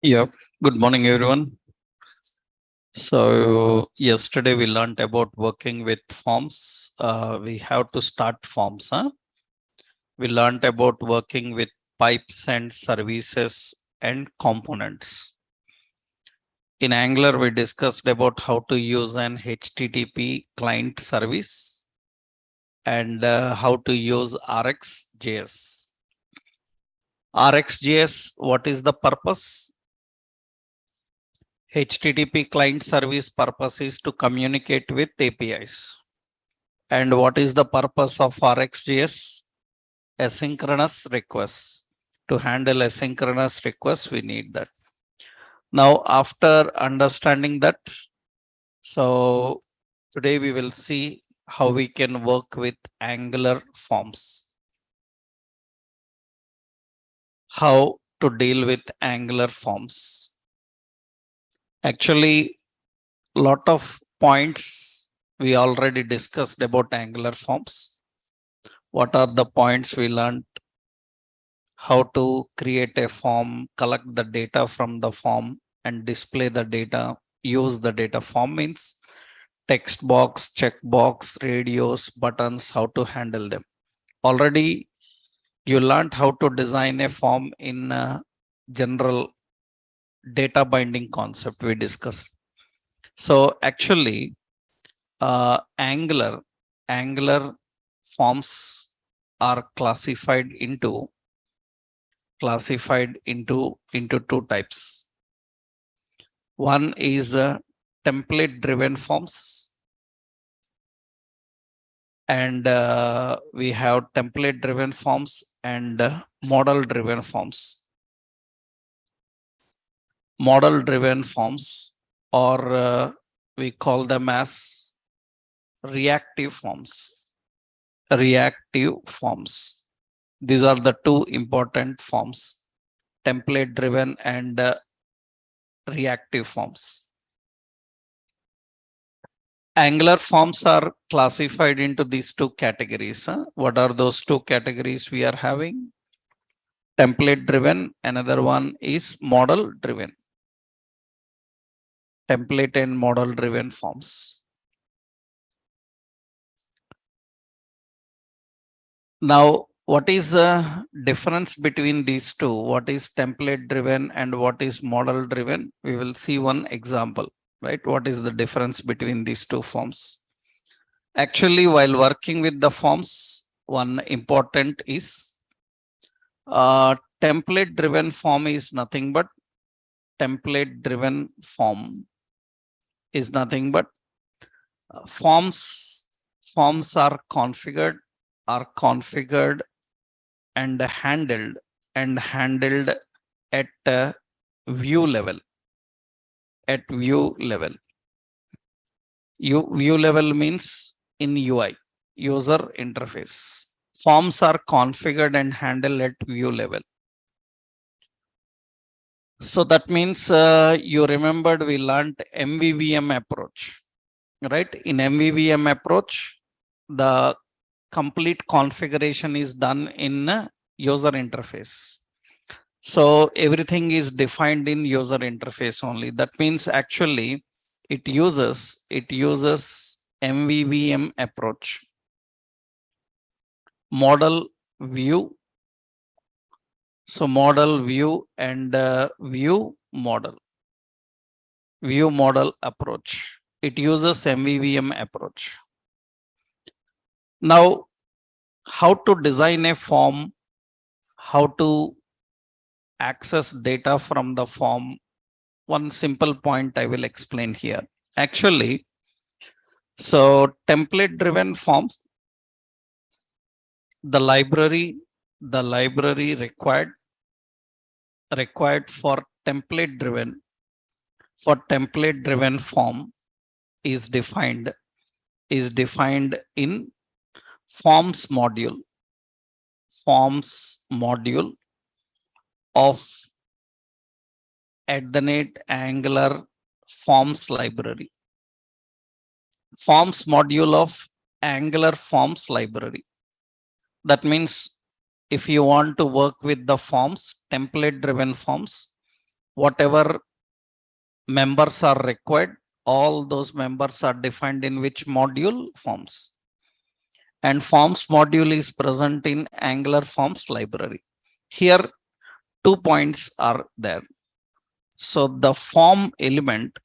Yeah, good morning, everyone. So, yesterday we learned about working with forms. We have to start forms. We learned about working with pipes and services and components. In Angular, we discussed about how to use an HTTP client service and how to use RxJS. RxJS, what is the purpose? HTTP client service purpose is to communicate with APIs. And what is the purpose of RxJS? Asynchronous requests. To handle asynchronous requests, we need that. Now, after understanding that, so today we will see how we can work with Angular forms. How to deal with Angular forms. Actually, lot of points we already discussed about Angular forms. What are the points we learned? How to create a form, collect the data from the form and display the data, use the data. Form means text box, checkbox, radios, buttons, how to handle them. Already you learned how to design a form in general data binding concept we discussed. So actually Angular forms are classified into two types. One is template driven forms, and we have template driven forms and model driven forms. Model driven forms, or we call them as reactive forms. Reactive forms. These are the two important forms, template driven and reactive forms. Angular forms are classified into these two categories. What are those two categories we are having? Template driven, another one is model driven. Template and model driven forms. Now, what is the difference between these two? What is template driven and what is model driven? We will see one example, right? What is the difference between these two forms? Actually, while working with the forms, one important is template driven form is nothing but template driven form is nothing but forms are configured and handled at view level. View level means in UI, user interface. Forms are configured and handled at view level. So that means you remembered we learned MVVM approach, right? In MVVM approach, the complete configuration is done in user interface. So everything is defined in user interface only. That means actually it uses MVVM approach. Model view. So model view and view model approach. It uses MVVM approach. Now, how to design a form, how to access data from the form. One simple point I will explain here. Actually, so template driven forms, the library required for template driven form is defined in forms module of @Angular forms library. Forms module of Angular forms library. That means if you want to work with the forms, template driven forms, whatever members are required, all those members are defined in which module? Forms. And forms module is present in Angular Forms library. Here, 2 points are there. So the form element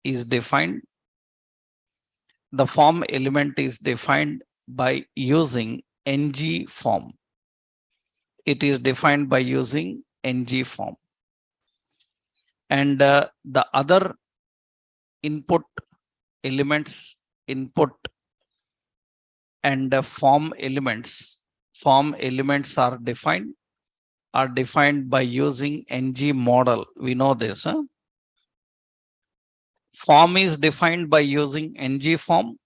is defined. The form element is defined by using ng form. It is defined by using ng form. And the other input elements, and form elements are defined by using ng model. We know this. Form is defined by using ng form,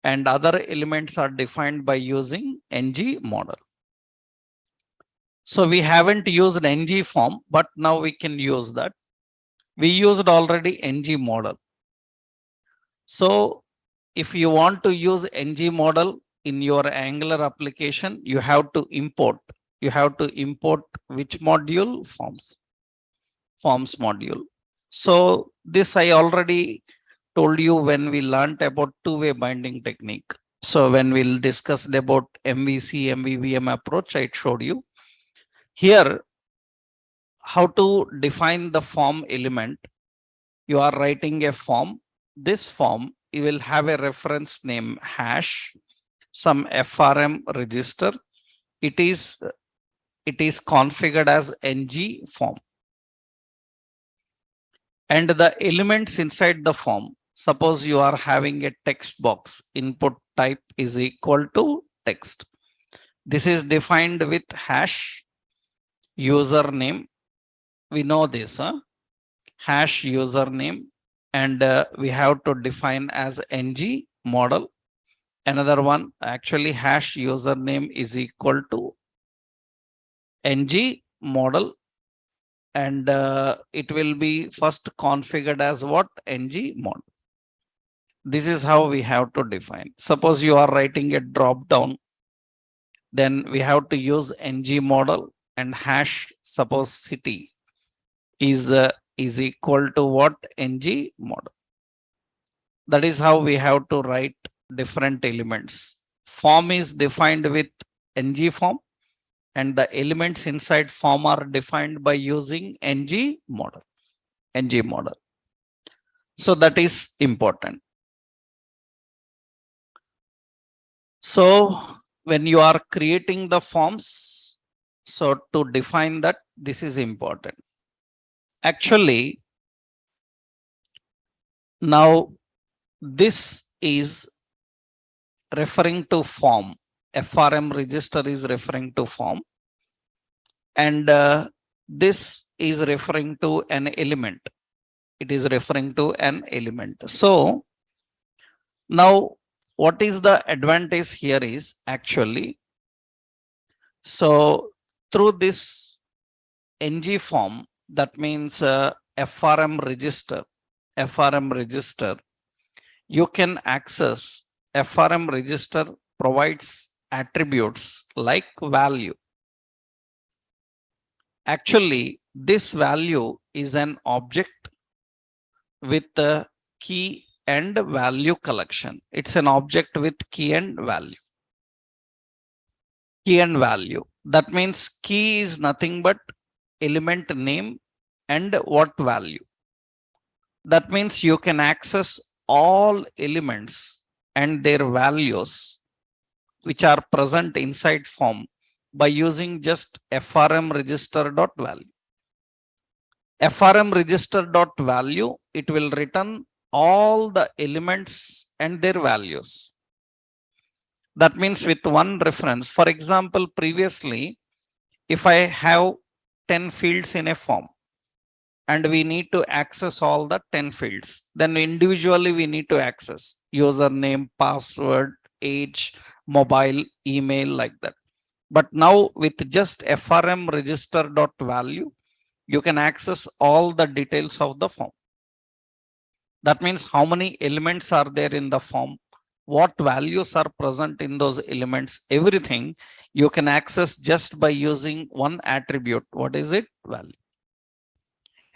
and other elements are defined by using ng model. So we haven't used ng form, but now we can use that. We used already ng model. So if you want to use ng model in your Angular application, you have to import. You have to import which module? Forms module. So this I already told you when we learned about two-way binding technique. So when we'll discuss about MVC, MVVM approach, I showed you. Here, how to define the form element. You are writing a form. This form, you will have a reference name hash, some FRM register. It is configured as ng form. And the elements inside the form, suppose you are having a text box, input type is equal to text. This is defined with hash username. We know this, hash username, and we have to define as ng model. Another one, actually hash username is equal to ng model, and it will be first configured as what? Ng model. This is how we have to define. Suppose you are writing a drop down, then we have to use ng model, and hash, suppose city is equal to what? Ng model. That is how we have to write different elements. Form is defined with ng form, and the elements inside form are defined by using ng model. So that is important. So when you are creating the forms, so to define that, this is important. Actually, now this is referring to form. FRM register is referring to form, and this is referring to an element. It is referring to an element. So now what is the advantage here is actually, so through this ng form, that means FRM register, you can access. FRM register provides attributes like value. Actually, this value is an object with the key and value collection. It's an object with key and value. That means key is nothing but element name and what value. That means you can access all elements and their values which are present inside form by using just FRM register.value. FRM register.value, it will return all the elements and their values. That means with one reference, for example, previously, if I have 10 fields in a form and we need to access all the 10 fields, then individually we need to access username, password, age, mobile, email, like that. But now with just FRM register.value, you can access all the details of the form. That means how many elements are there in the form, what values are present in those elements, everything you can access just by using one attribute. What is it? Value.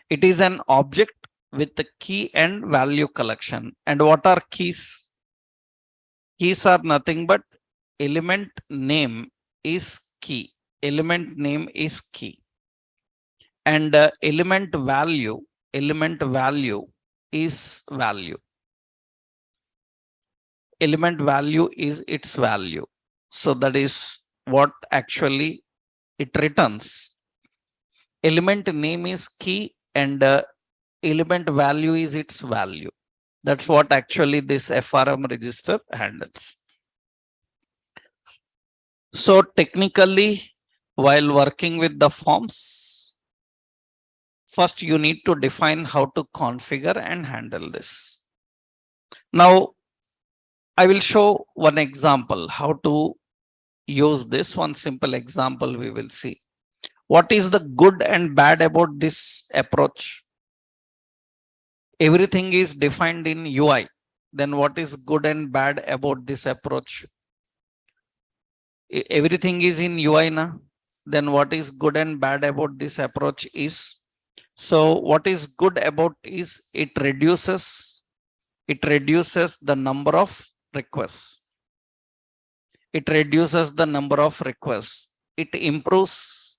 It is an object with the key and value collection. And what are keys? Keys are nothing but element name is key. Element name is key. And element value is value. Element value is its value. So that is what actually it returns. Element name is key and element value is its value. That's what actually this FRM register handles. So technically, while working with the forms, first you need to define how to configure and handle this. Now, I will show one example how to use this. One simple example we will see. What is the good and bad about this approach? Everything is defined in UI. Then what is good and bad about this approach? Everything is in UI now. Then what is good and bad about this approach is, so what is good about is it reduces the number of requests. It reduces the number of requests. It improves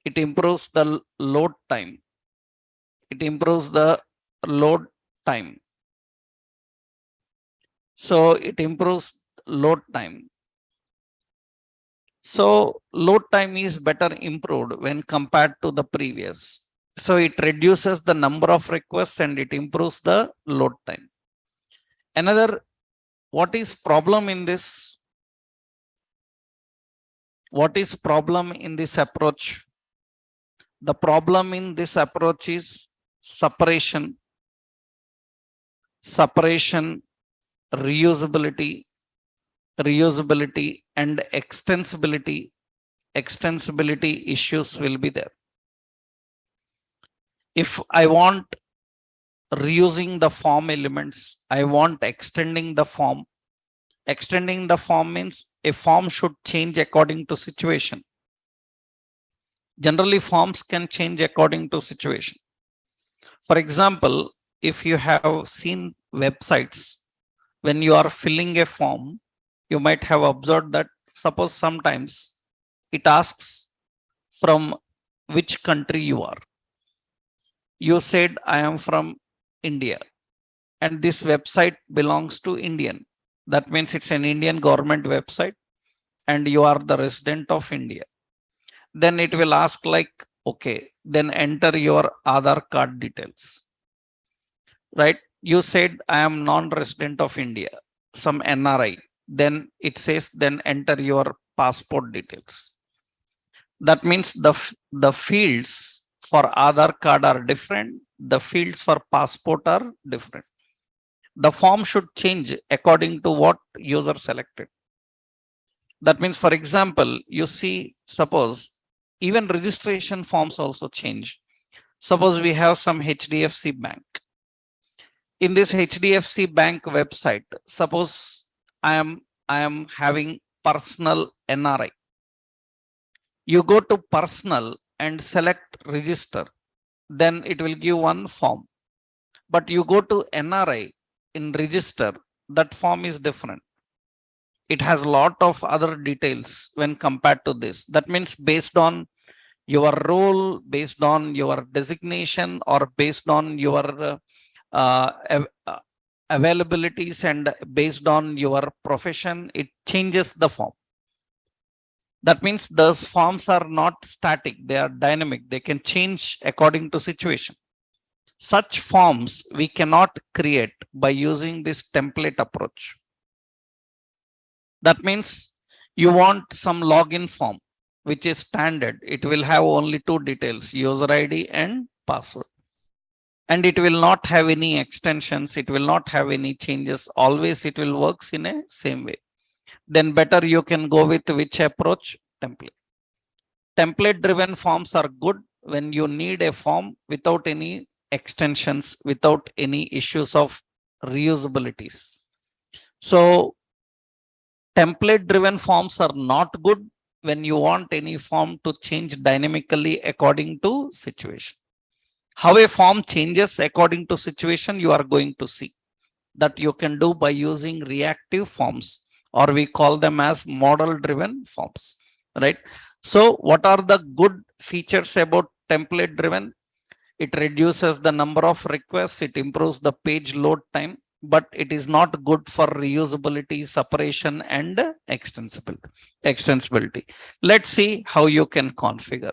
the load time. It improves the load time. So it improves load time. So load time is better improved when compared to the previous. So it reduces the number of requests and it improves the load time. Another, what is problem in this? What is problem in this approach? The problem in this approach is separation, reusability and extensibility issues will be there. If I want reusing the form elements, I want extending the form. Extending the form means a form should change according to situation. Generally, forms can change according to situation. For example, if you have seen websites, when you are filling a form, you might have observed that suppose sometimes it asks from which country you are. You said, I am from India, and this website belongs to Indian. That means it's an Indian government website and you are the resident of India. Then it will ask like, okay, then enter your Aadhaar card details, right? You said, I am non-resident of India, some NRI. Then it says, then enter your passport details. That means the fields for Aadhaar card are different. The fields for passport are different. The form should change according to what user selected. That means, for example, you see, suppose even registration forms also change. Suppose we have some HDFC Bank. In this HDFC Bank website, suppose I am having personal NRI. You go to personal and select register. Then it will give one form. But you go to NRI in register, that form is different. It has a lot of other details when compared to this. That means based on your role, based on your designation, or based on your availabilities and based on your profession, it changes the form. That means those forms are not static, they are dynamic. They can change according to situation. Such forms we cannot create by using this template approach. That means you want some login form, which is standard. It will have only two details, user ID and password. And it will not have any extensions. It will not have any changes. Always it will works in a same way. Then better you can go with which approach? Template. Template driven forms are good when you need a form without any extensions, without any issues of reusabilities. So Template driven forms are not good when you want any form to change dynamically according to situation. How a form changes according to situation, you are going to see that you can do by using reactive forms, or we call them as model driven forms, right? So what are the good features about template driven? It reduces the number of requests, it improves the page load time, but it is not good for reusability, separation, and extensibility. Let's see how you can configure.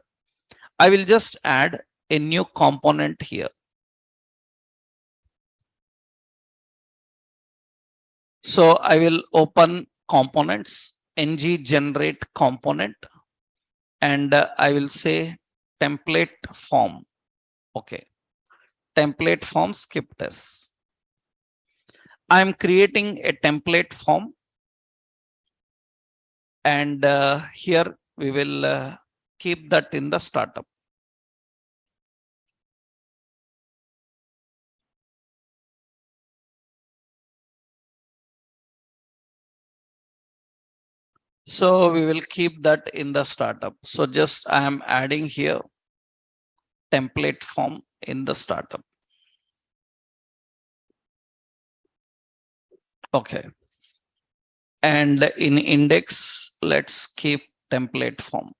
I will just add a new component here. So I will open components, ng generate component, and I will say template form. Okay, template form skip test. I'm creating a template form, and here we will keep that in the startup. So we will keep that in the startup. So just I am adding here template form in the startup. Okay. And in index, let's keep template form.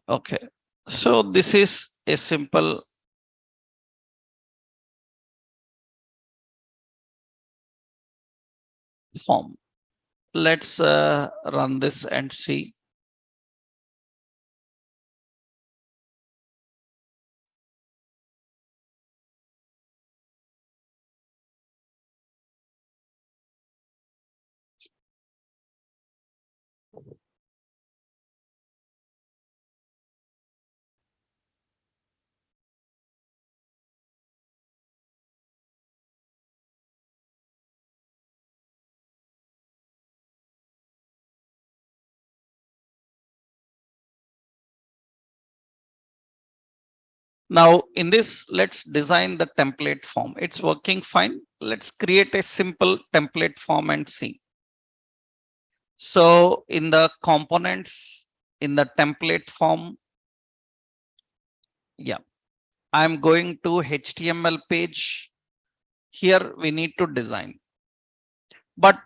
Okay. So this is a simple form. Let's run this and see. Now in this, let's design the template form. It's working fine. Let's create a simple template form and see. So in the components, in the template form, yeah, I'm going to HTML page. Here we need to design. But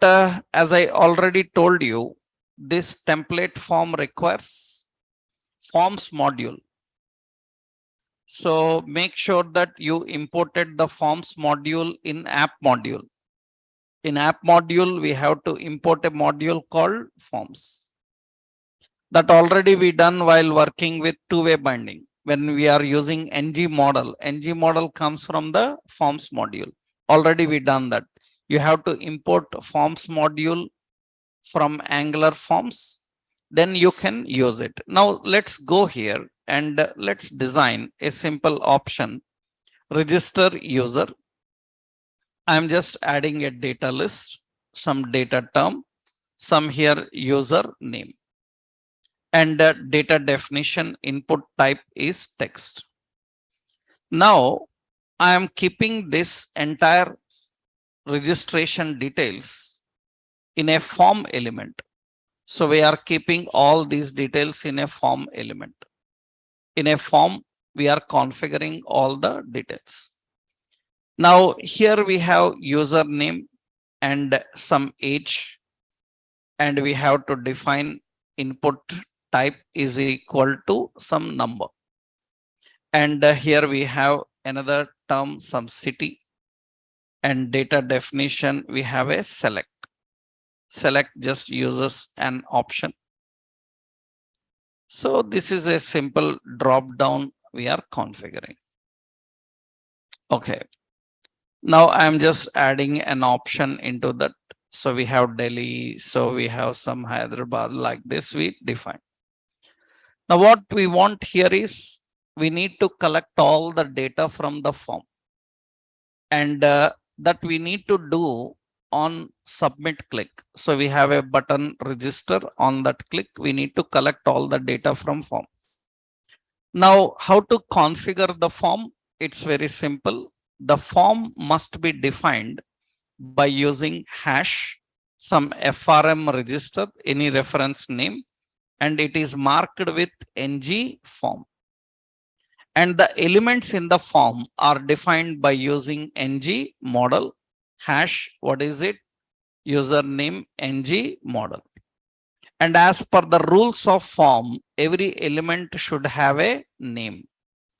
as I already told you, this template form requires forms module. So make sure that you imported the forms module in app module. In app module, we have to import a module called forms. That already we done while working with two-way binding. When we are using ng model comes from the forms module. Already we done that. You have to import forms module from Angular forms, then you can use it. Now let's go here and let's design a simple option, register user. I'm just adding a data list, some data term, some here user name, and data definition input type is text. Now I am keeping this entire registration details in a form element. So we are keeping all these details in a form element. In a form, we are configuring all the details. Now here we have username and some age, and we have to define input type is equal to some number. And here we have another term, some city, and data definition, we have a select. Select just uses an option. So this is a simple drop down we are configuring. Okay. Now I'm just adding an option into that. So we have Delhi. So we have some Hyderabad, like this we define. Now what we want here is we need to collect all the data from the form, and that we need to do on submit click. So we have a button register. On that click, we need to collect all the data from form. Now how to configure the form? It's very simple. the form must be defined by using hash, some FRM register, any reference name, and it is marked with ng form. And the elements in the form are defined by using ng model hash. What is it? Username ng model. And as per the rules of form, every element should have a name.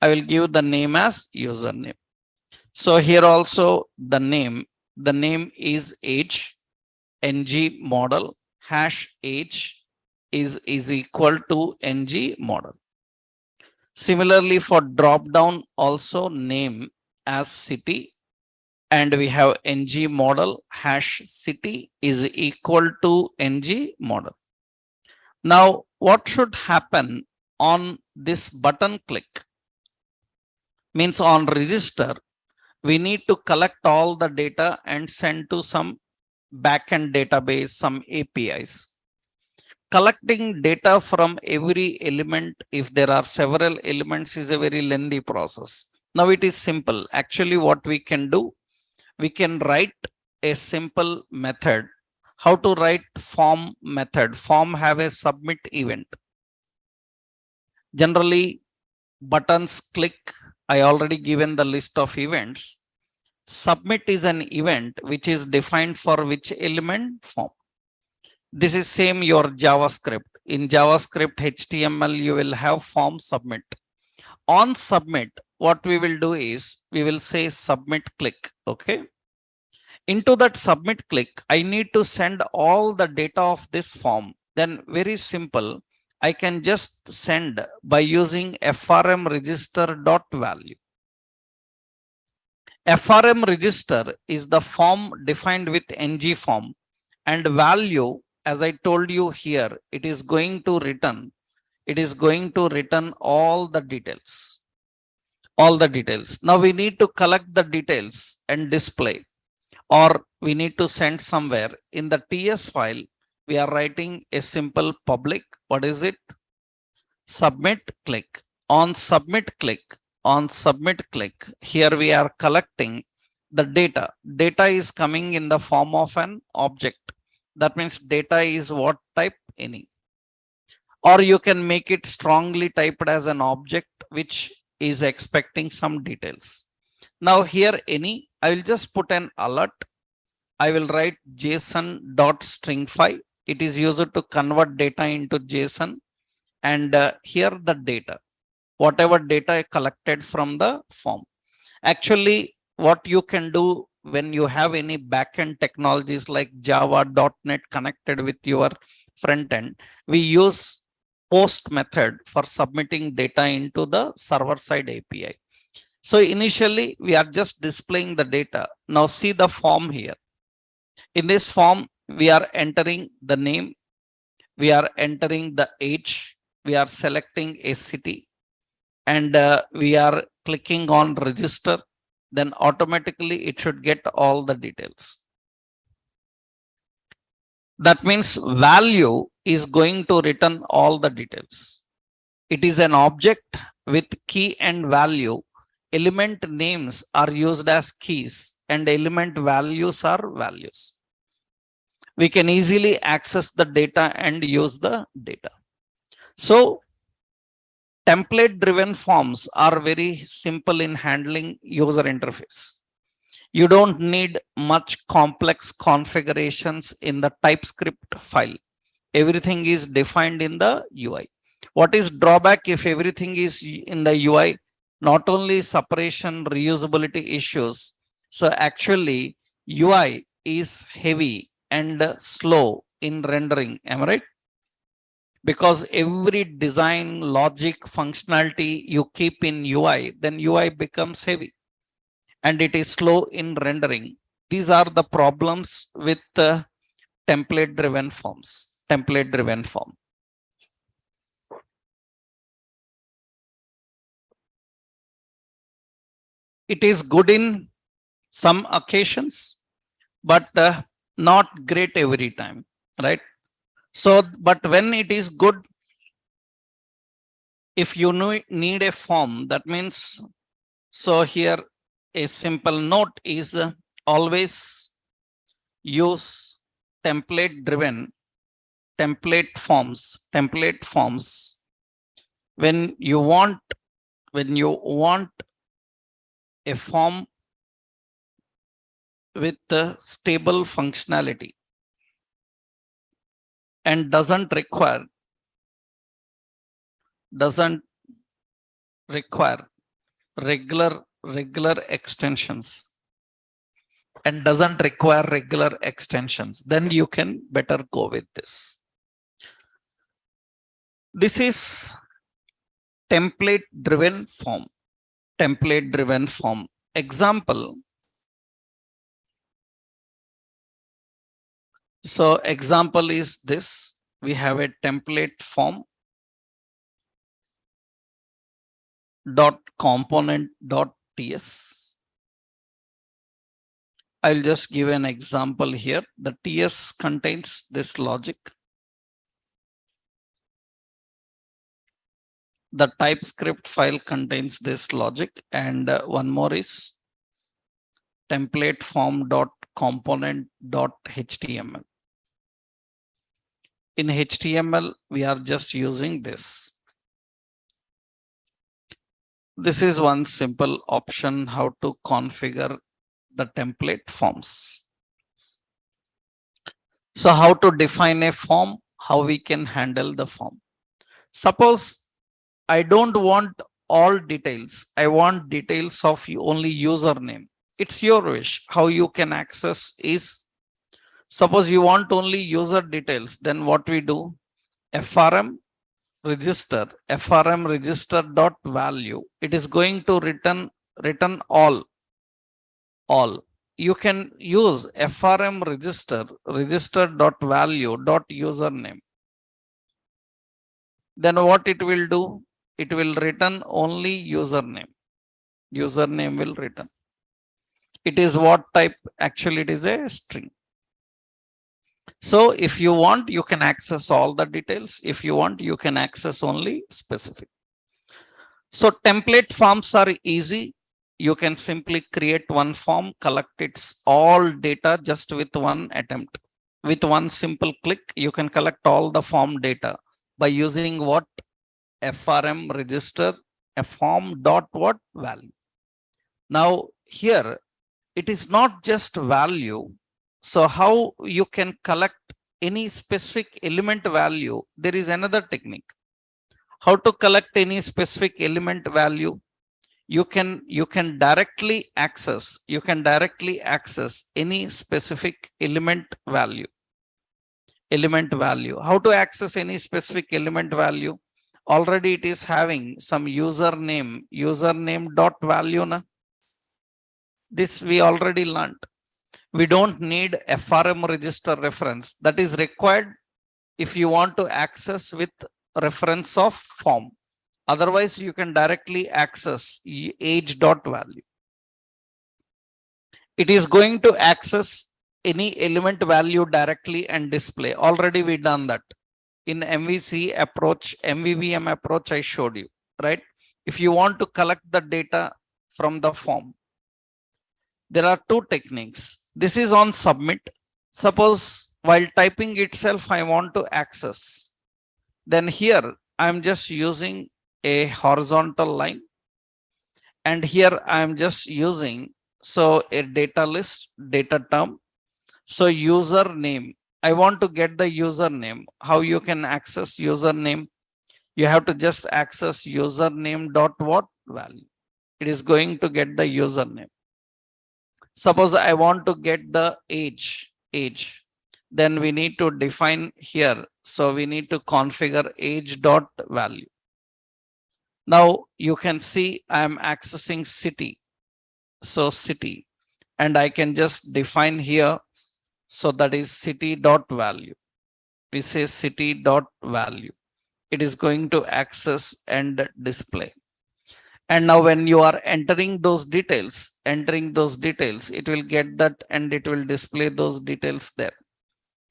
I will give the name as username. So here also the name is age, ng model hash age is equal to ng model. Similarly for drop down also name as city, and we have ng model hash city is equal to ng model. Now what should happen on this button click? Means on register, we need to collect all the data and send to some backend database, some APIs. Collecting data from every element, if there are several elements, is a very lengthy process. Now it is simple. Actually, what we can do, we can write a simple method. How to write form method? Form have a submit event. Generally, buttons click. I already given the list of events. Submit is an event which is defined for which element? Form. This is same your JavaScript. In JavaScript HTML, you will have form submit. On submit, what we will do is we will say submit click. Okay. Into that submit click, I need to send all the data of this form. Then very simple, I can just send by using FRM register dot value. FRM register is the form defined with ng form, and value, as I told you here, it is going to return all the details. Now we need to collect the details and display, or we need to send somewhere. In the TS file, we are writing a simple public. What is it? Submit click. On submit click, here we are collecting the data. Data is coming in the form of an object. That means data is what type? Any. Or you can make it strongly typed as an object which is expecting some details. Now here any, I will just put an alert. I will write JSON.stringify. It is used to convert data into JSON. And here the data, whatever data collected from the form. Actually, what you can do when you have any backend technologies like Java, .NET connected with your front end, we use post method for submitting data into the server side API. So initially we are just displaying the data. Now see the form here. In this form, we are entering the name, we are entering the age, we are selecting a city, and we are clicking on register. Then automatically it should get all the details. That means value is going to return all the details. It is an object with key and value. Element names are used as keys and element values are values. We can easily access the data and use the data. So template driven forms are very simple in handling user interface. You don't need much complex configurations in the TypeScript file. Everything is defined in the UI. What is drawback if everything is in the UI? Not only separation, reusability issues. So actually UI is heavy and slow in rendering. Am I right? Because every design, logic, functionality you keep in UI, then UI becomes heavy and it is slow in rendering. These are the problems with template driven forms. Template driven form. It is good in some occasions, but not great every time, right? So, but when it is good, if you need a form, that means, so here a simple note is always use template forms when you want a form with stable functionality and doesn't require regular extensions then you can better go with this. This is template driven form example. So example is this: we have a template form dot component dot ts. I'll just give an example here. The ts contains this logic. The TypeScript file contains this logic, and one more is template form dot component dot html. In HTML, we are just using this. This is one simple option how to configure the template forms. So how to define a form, how we can handle the form. Suppose I don't want all details. I want details of only username. It's your wish. How you can access is, suppose you want only user details, then what we do? FRM register dot value. It is going to return all. You can use FRM register dot value dot username. Then what it will do? It will return only username. Username will return. It is what type? Actually, it is a string. So if you want, you can access all the details. If you want, you can access only specific. So template forms are easy. You can simply create one form, collect its all data just with one attempt. With one simple click, you can collect all the form data by using what? FRM register a form dot what value. Now here it is not just value. So how you can collect any specific element value? There is another technique. How to collect any specific element value? You can directly access any specific element value. How to access any specific element value? Already it is having some username dot value. Na? This we already learned. We don't need FRM register reference. That is required if you want to access with reference of form. Otherwise, you can directly access age dot value. It is going to access any element value directly and display. Already we done that. In MVVM approach, I showed you, right? If you want to collect the data from the form, there are two techniques. This is on submit. Suppose while typing itself, I want to access. Then here, I'm just using a horizontal line. And here I'm just using, so a data list, data term. So username. I want to get the username. How you can access username? You have to just access username dot what value. It is going to get the username. Suppose I want to get the age. Then we need to define here. So we need to configure age dot value. Now you can see I am accessing city. So city, and I can just define here. So that is city dot value. We say city dot value. It is going to access and display. And now when you are entering those details, it will get that and it will display those details there.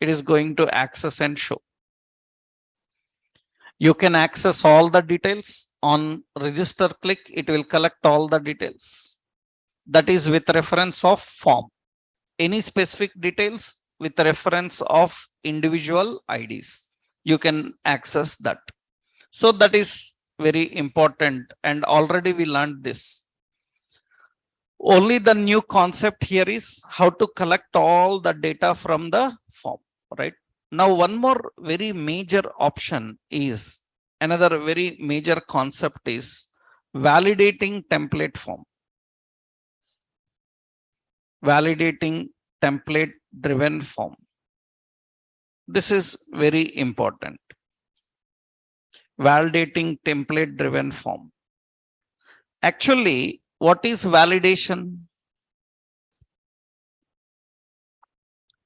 It is going to access and show. You can access all the details on register click. It will collect all the details. that is with reference of form. Any specific details with reference of individual IDs, you can access that. So that is very important, and already we learned this. Only the new concept here is how to collect all the data from the form, right? Now, one more very major option is, another very major concept is validating template form. Validating template driven form. This is very important. Validating template driven form. Actually, what is validation?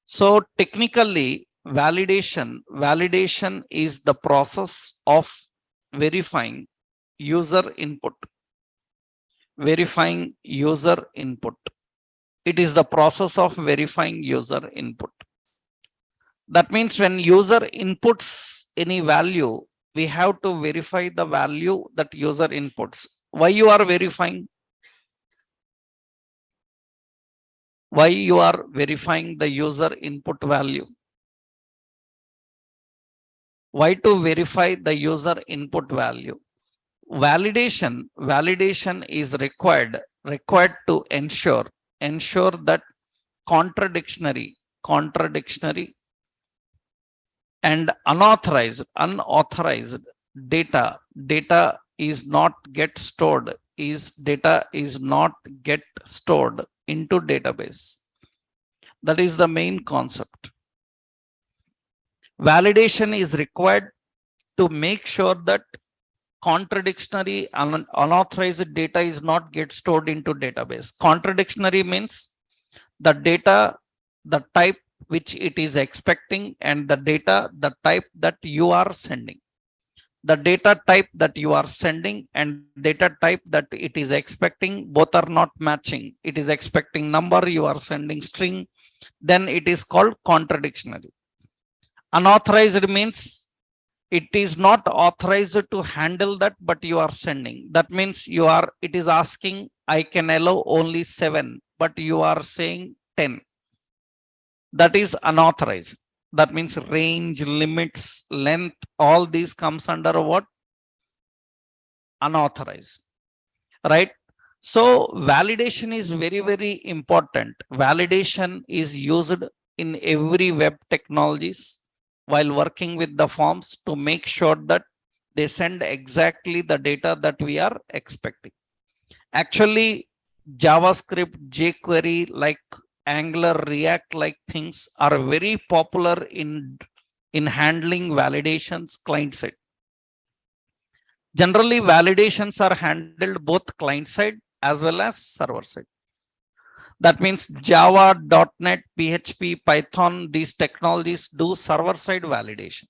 So technically, validation is the process of verifying user input. Verifying user input. It is the process of verifying user input. That means when user inputs any value, we have to verify the value that user inputs. Why you are verifying? Why you are verifying the user input value? Why to verify the user input value? Validation is required to ensure that contradictory and unauthorized data is not get stored into database. That is the main concept. Validation is required to make sure that contradictory and unauthorized data is not get stored into database. Contradictory means the data, the type which it is expecting, and the data, the type that you are sending. The data type that you are sending and data type that it is expecting, both are not matching. It is expecting number, you are sending string, then it is called contradictory. Unauthorized means it is not authorized to handle that, but you are sending. That means it is asking, I can allow only 7, but you are saying 10. That is unauthorized. That means range, limits, length, all these comes under what? Unauthorized, right? So validation is very, very important. Validation is used in every web technologies while working with the forms to make sure that they send exactly the data that we are expecting. Actually, JavaScript, jQuery, like Angular, React like things are very popular in handling validations client side. Generally, validations are handled both client side as well as server side. That means Java, .NET, PHP, Python, these technologies do server side validation.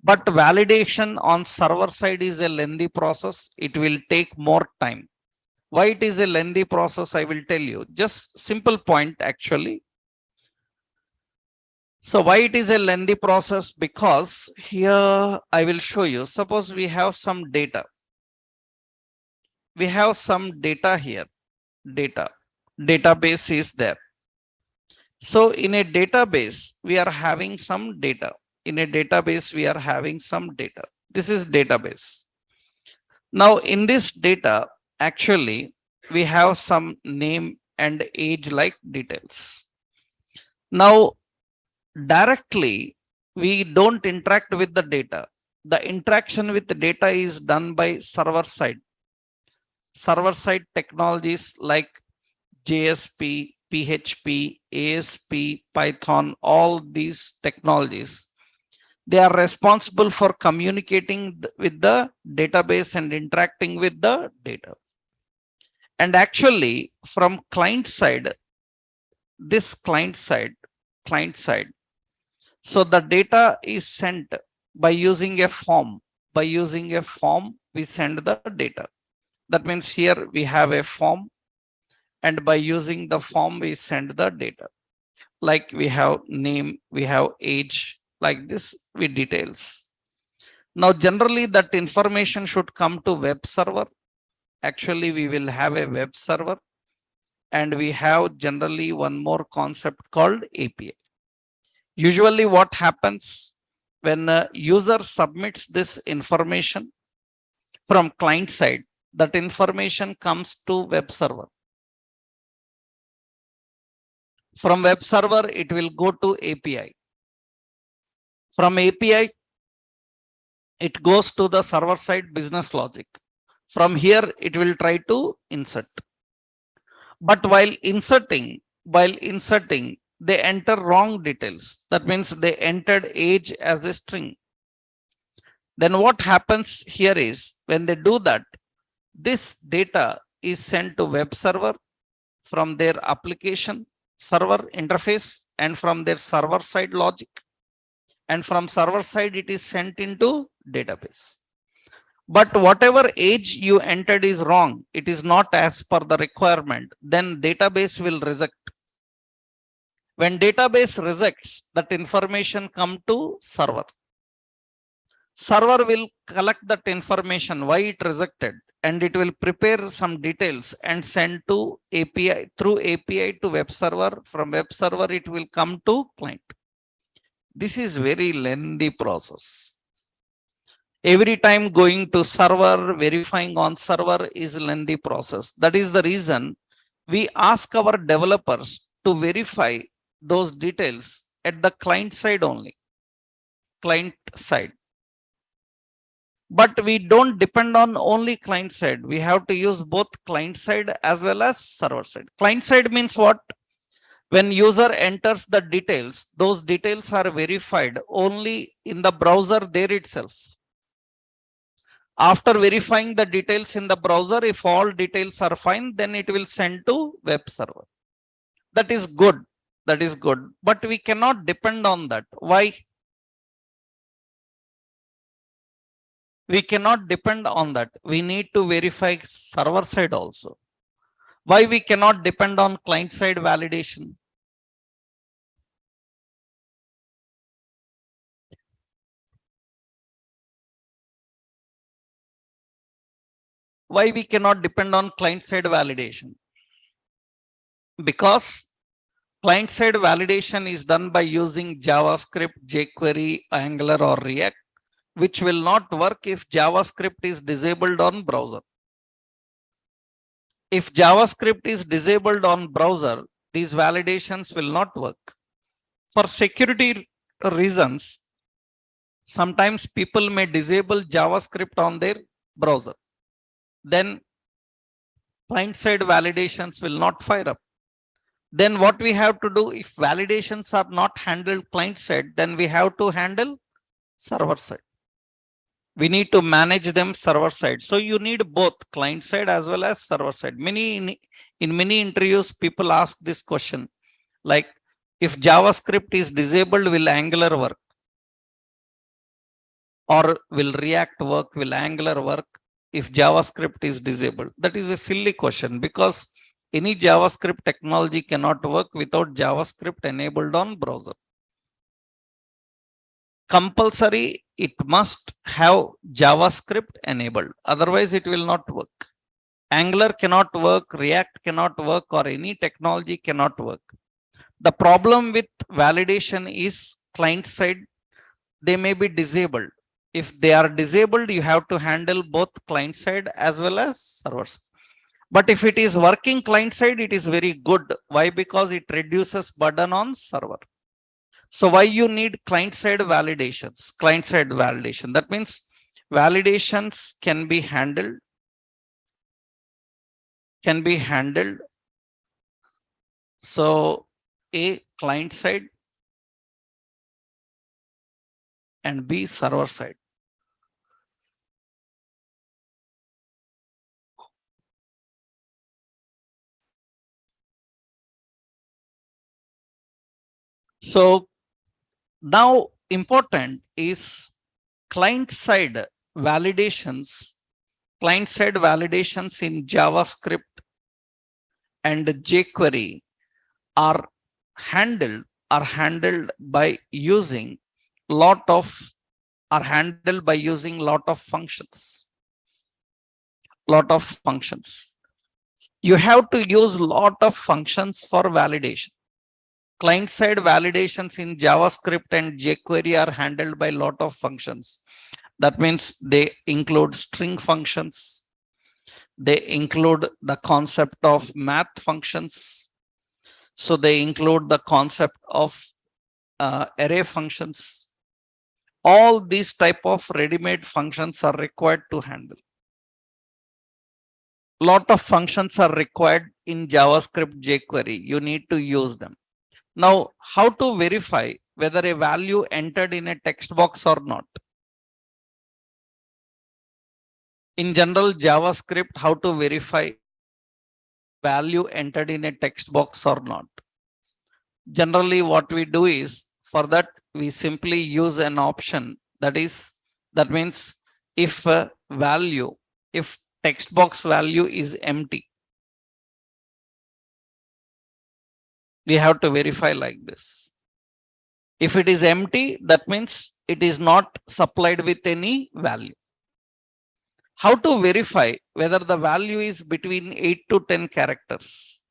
But validation on server side is a lengthy process. It will take more time. Why it is a lengthy process, I will tell you. Just simple point actually. So why it is a lengthy process? Because here I will show you. Suppose we have some data. We have some data here. Database is there. So in a database, we are having some data. In a database, we are having some data. This is database. Now in this data, actually, we have some name and age like details. Now, directly, we don't interact with the data. The interaction with the data is done by server side. Server side technologies like JSP, PHP, ASP, Python, all these technologies, they are responsible for communicating with the database and interacting with the data. And actually, from client side, this client side, so the data is sent by using a form. By using a form, we send the data. That means here we have a form, and by using the form, we send the data. Like we have name, we have age, like this with details. Now, generally that information should come to web server. Actually, we will have a web server. and we have generally one more concept called API. Usually what happens when a user submits this information from client side, that information comes to web server. From web server, it will go to API. From API, it goes to the server side business logic. From here, it will try to insert. But while inserting, they enter wrong details. That means they entered age as a string. Then what happens here is when they do that, this data is sent to web server from their application server interface and from their server side logic. And from server side, it is sent into database. But whatever age you entered is wrong, it is not as per the requirement, then database will reject. When database rejects, that information come to server. Server will collect that information, why it rejected, and it will prepare some details and send to API, through API to web server. From web server, it will come to client. This is very lengthy process. Every time going to server, verifying on server is lengthy process. That is the reason we ask our developers to verify those details at the client side only, client side. But we don't depend on only client side. We have to use both client side as well as server side. Client side means what? When user enters the details, those details are verified only in the browser there itself. After verifying the details in the browser, if all details are fine, then it will send to web server. That is good. That is good. But we cannot depend on that. Why? We cannot depend on that. We need to verify server side also. Why we cannot depend on client side validation? Why we cannot depend on client side validation? Because client side validation is done by using JavaScript, jQuery, Angular or React, which will not work if JavaScript is disabled on browser. If JavaScript is disabled on browser, these validations will not work. For security reasons, sometimes people may disable JavaScript on their browser. Then client side validations will not fire up. Then what we have to do, if validations are not handled client side, then we have to handle server side. We need to manage them server side. So you need both client side as well as server side. In many interviews, people ask this question, like, if JavaScript is disabled, will Angular work? Or will React work? Will Angular work if JavaScript is disabled? That is a silly question, because any JavaScript technology cannot work without JavaScript enabled on browser. Compulsory, it must have JavaScript enabled, otherwise it will not work. Angular cannot work, React cannot work, or any technology cannot work. The problem with validation is client side, they may be disabled. If they are disabled, you have to handle both client side as well as server side. But if it is working client side, it is very good. Why? Because it reduces burden on server. So why you need client side validations? Client side validation. That means validations can be handled. So A, client side, and B, server side. So now important is client side validations. Client side validations in JavaScript and jQuery are handled by using lot of functions. You have to use lot of functions for validation. Client-side validations in JavaScript and jQuery are handled by lot of functions. That means they include string functions. They include the concept of math functions. So they include the concept of array functions. All these type of ready-made functions are required to handle. Lot of functions are required in JavaScript jQuery. You need to use them. Now, how to verify whether a value entered in a text box or not? In general, JavaScript, how to verify value entered in a text box or not? Generally, what we do is, for that, we simply use an option that means if if text box value is empty, we have to verify like this. If it is empty, that means it is not supplied with any value. How to verify whether the value is between 8 to 10 characters?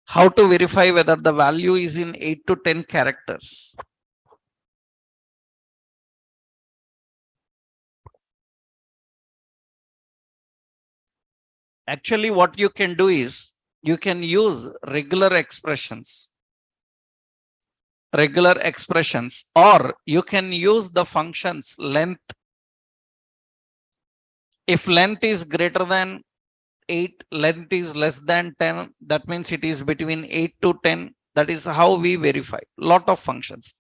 How to verify whether the value is in 8 to 10 characters? Actually, what you can do is you can use regular expressions, or you can use the functions length. If length is greater than 8, length is less than 10, that means it is between 8 to 10. That is how we verify. Lot of functions.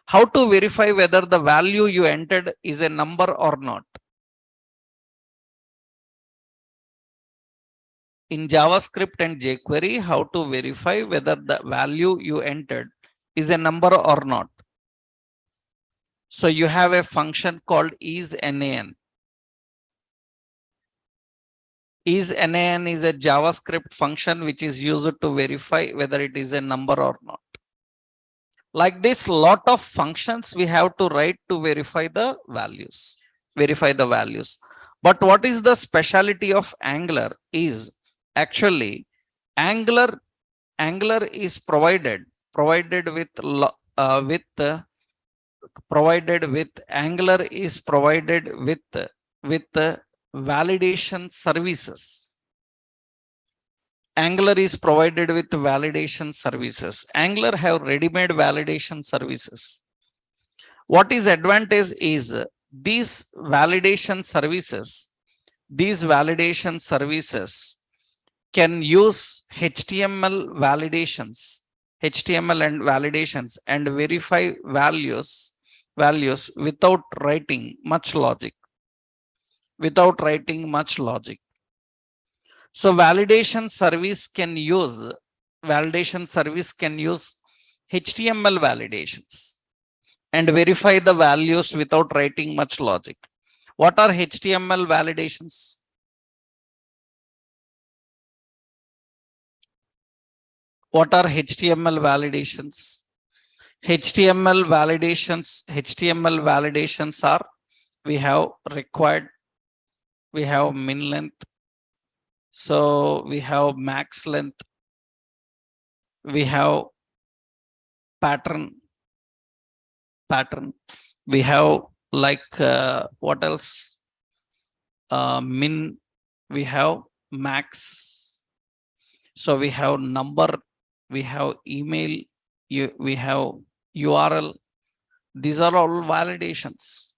How to verify whether the value you entered is a number or not? In JavaScript and jQuery, how to verify whether the value you entered is a number or not? So you have a function called isNaN. IsNaN is a JavaScript function which is used to verify whether it is a number or not. Like this, lot of functions we have to write to verify the values. But what is the specialty of Angular is actually Angular is provided with Angular is provided with validation services. Angular is provided with validation services. Angular have ready-made validation services. What is advantage is these validation services can use HTML and validations and verify values without writing much logic. So validation service can use HTML validations and verify the values without writing much logic. What are HTML validations? What are HTML validations? HTML validations are, we have required, we have min length, so we have max length, we have pattern, we have like what else? Min, we have max, so we have number, we have email, we have URL. These are all validations.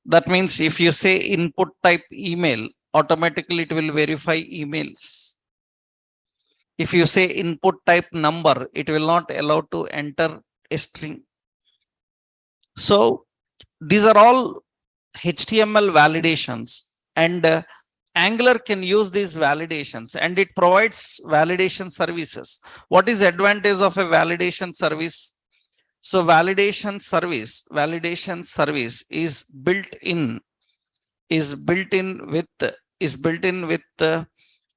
That means if you say input type email, automatically it will verify emails. If you say input type number, it will not allow to enter a string. So these are all HTML validations, and Angular can use these validations, and it provides validation services. What is advantage of a validation service? So validation service is built in with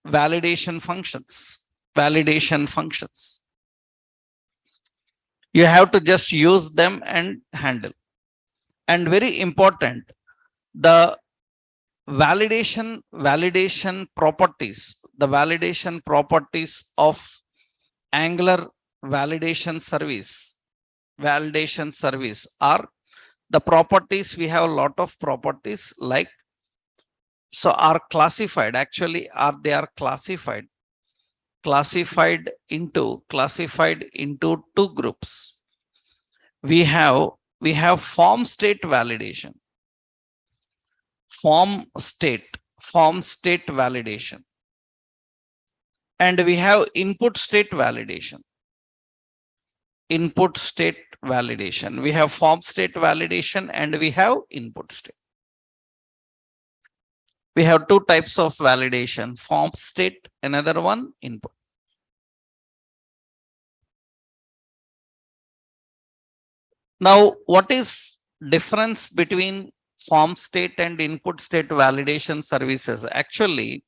validation functions. You have to just use them and handle. And very important, the validation properties, the validation properties of Angular validation service are the properties. We have a lot of properties like, so are classified, actually are they are classified into two groups. We have form state validation, form state validation, and we have input state validation. We have form state validation and we have input state. We have two types of validation, form state, another one input. Now, what is difference between form state and input state validation services? Actually,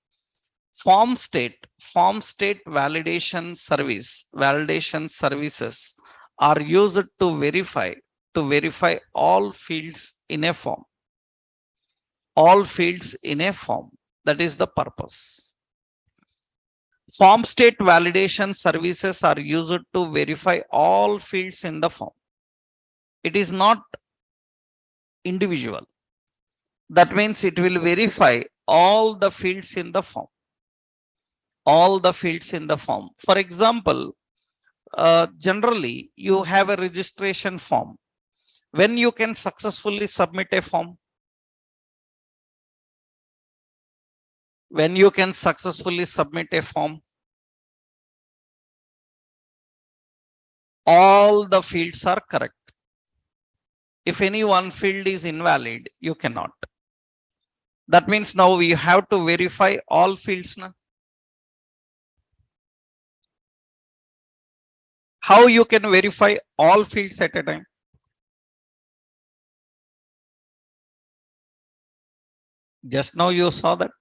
form state validation services are used to verify all fields in a form. That is the purpose. Form state validation services are used to verify all fields in the form. It is not individual. That means it will verify all the fields in the form. For example, generally you have a registration form. When you can successfully submit a form? When you can successfully submit a form, all the fields are correct. If any one field is invalid, you cannot. That means now we have to verify all fields now. How you can verify all fields at a time? Just now you saw that.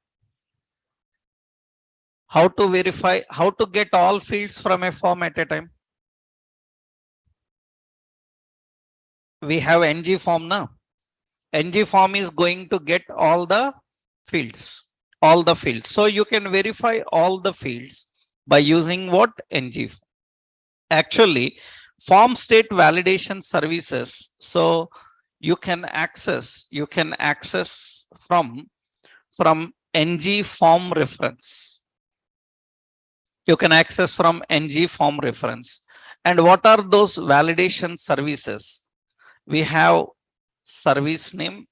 How to verify, how to get all fields from a form at a time? We have ng form now. ng form is going to get all the fields. So you can verify all the fields by using what? ng form. Actually, form state validation services, so you can access from ng form reference. You can access from ng form reference. And what are those validation services? We have service name,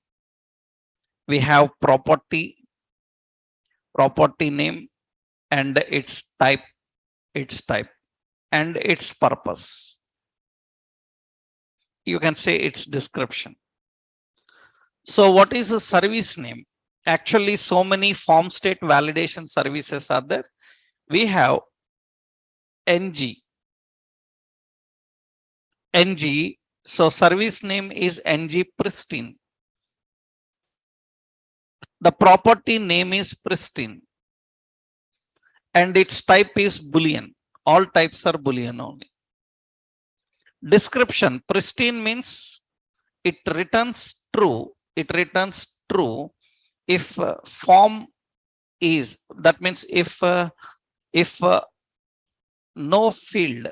we have property name, and its type, and its purpose. You can say its description. So what is a service name? Actually, so many form state validation services are there. We have ng. So service name is ng pristine. The property name is pristine. And its type is Boolean. All types are Boolean only. Description, pristine means it returns true. If form is, that means if no field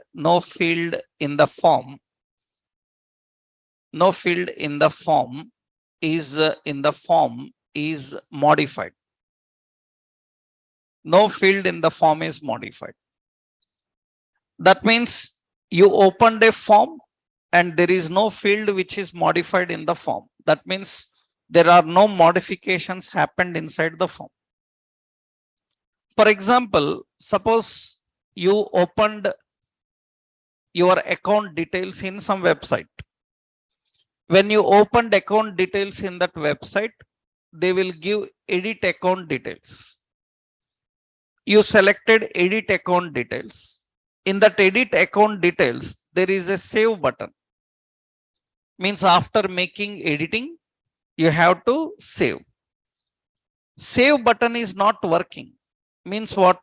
in the form, is modified. No field in the form is modified. That means you opened a form and there is no field which is modified in the form. That means there are no modifications happened inside the form. For example, suppose you opened your account details in some website. When you opened account details in that website, they will give edit account details. You selected edit account details. In that edit account details, there is a save button. Means after making editing, you have to save. Save button is not working. Means what?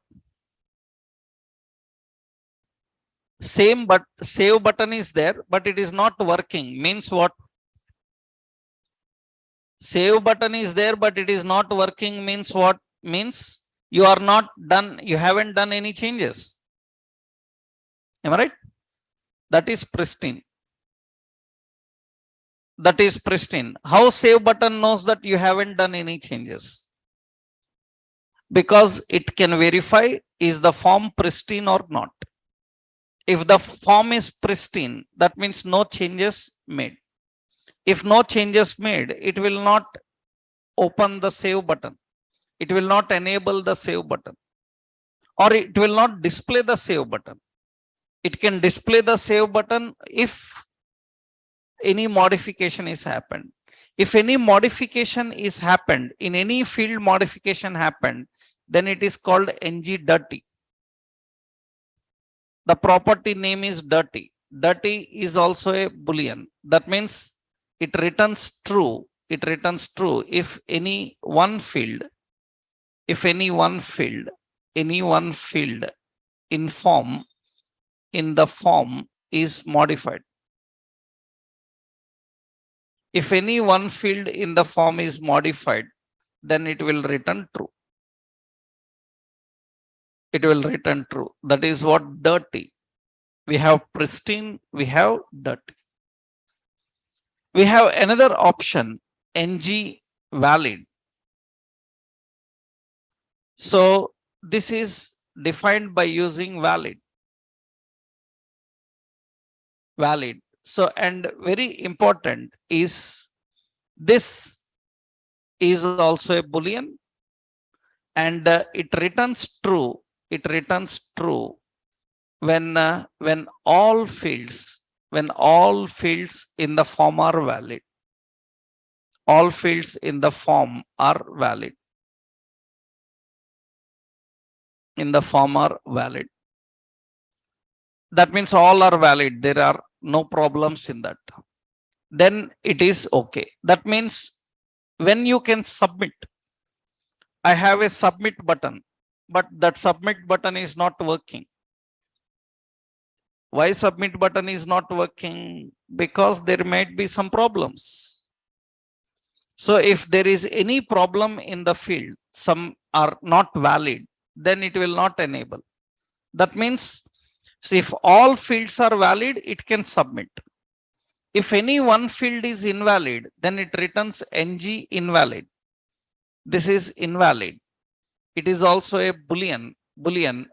Save button is there, but it is not working. Means what? Save button is there, but it is not working means what? Means you are not done, you haven't done any changes. Am I right? That is pristine. That is pristine. How save button knows that you haven't done any changes? Because it can verify is the form pristine or not. If the form is pristine, that means no changes made. If no changes made, it will not open the save button. It will not enable the save button, or it will not display the save button. It can display the save button if any modification is happened. If any modification is happened, in any field modification happened, then it is called ng dirty. The property name is dirty. Dirty is also a boolean. That means it returns true. It returns true if any one field, any one field in the form is modified. If any one field in the form is modified, then it will return true. It will return true. That is what dirty. We have pristine, we have dirty. We have another option, ng valid. So this is defined by using valid. Valid. So, and very important is this is also a boolean, and it returns true. It returns true when all fields in the form are valid. All fields in the form are valid. In the form are valid. That means all are valid. There are no problems in that. Then it is okay. That means when you can submit, I have a submit button, but that submit button is not working. Why submit button is not working? Because there might be some problems. So if there is any problem in the field, some are not valid, then it will not enable. That means, so if all fields are valid, it can submit. If any one field is invalid, then it returns ng invalid. This is invalid. It is also a boolean.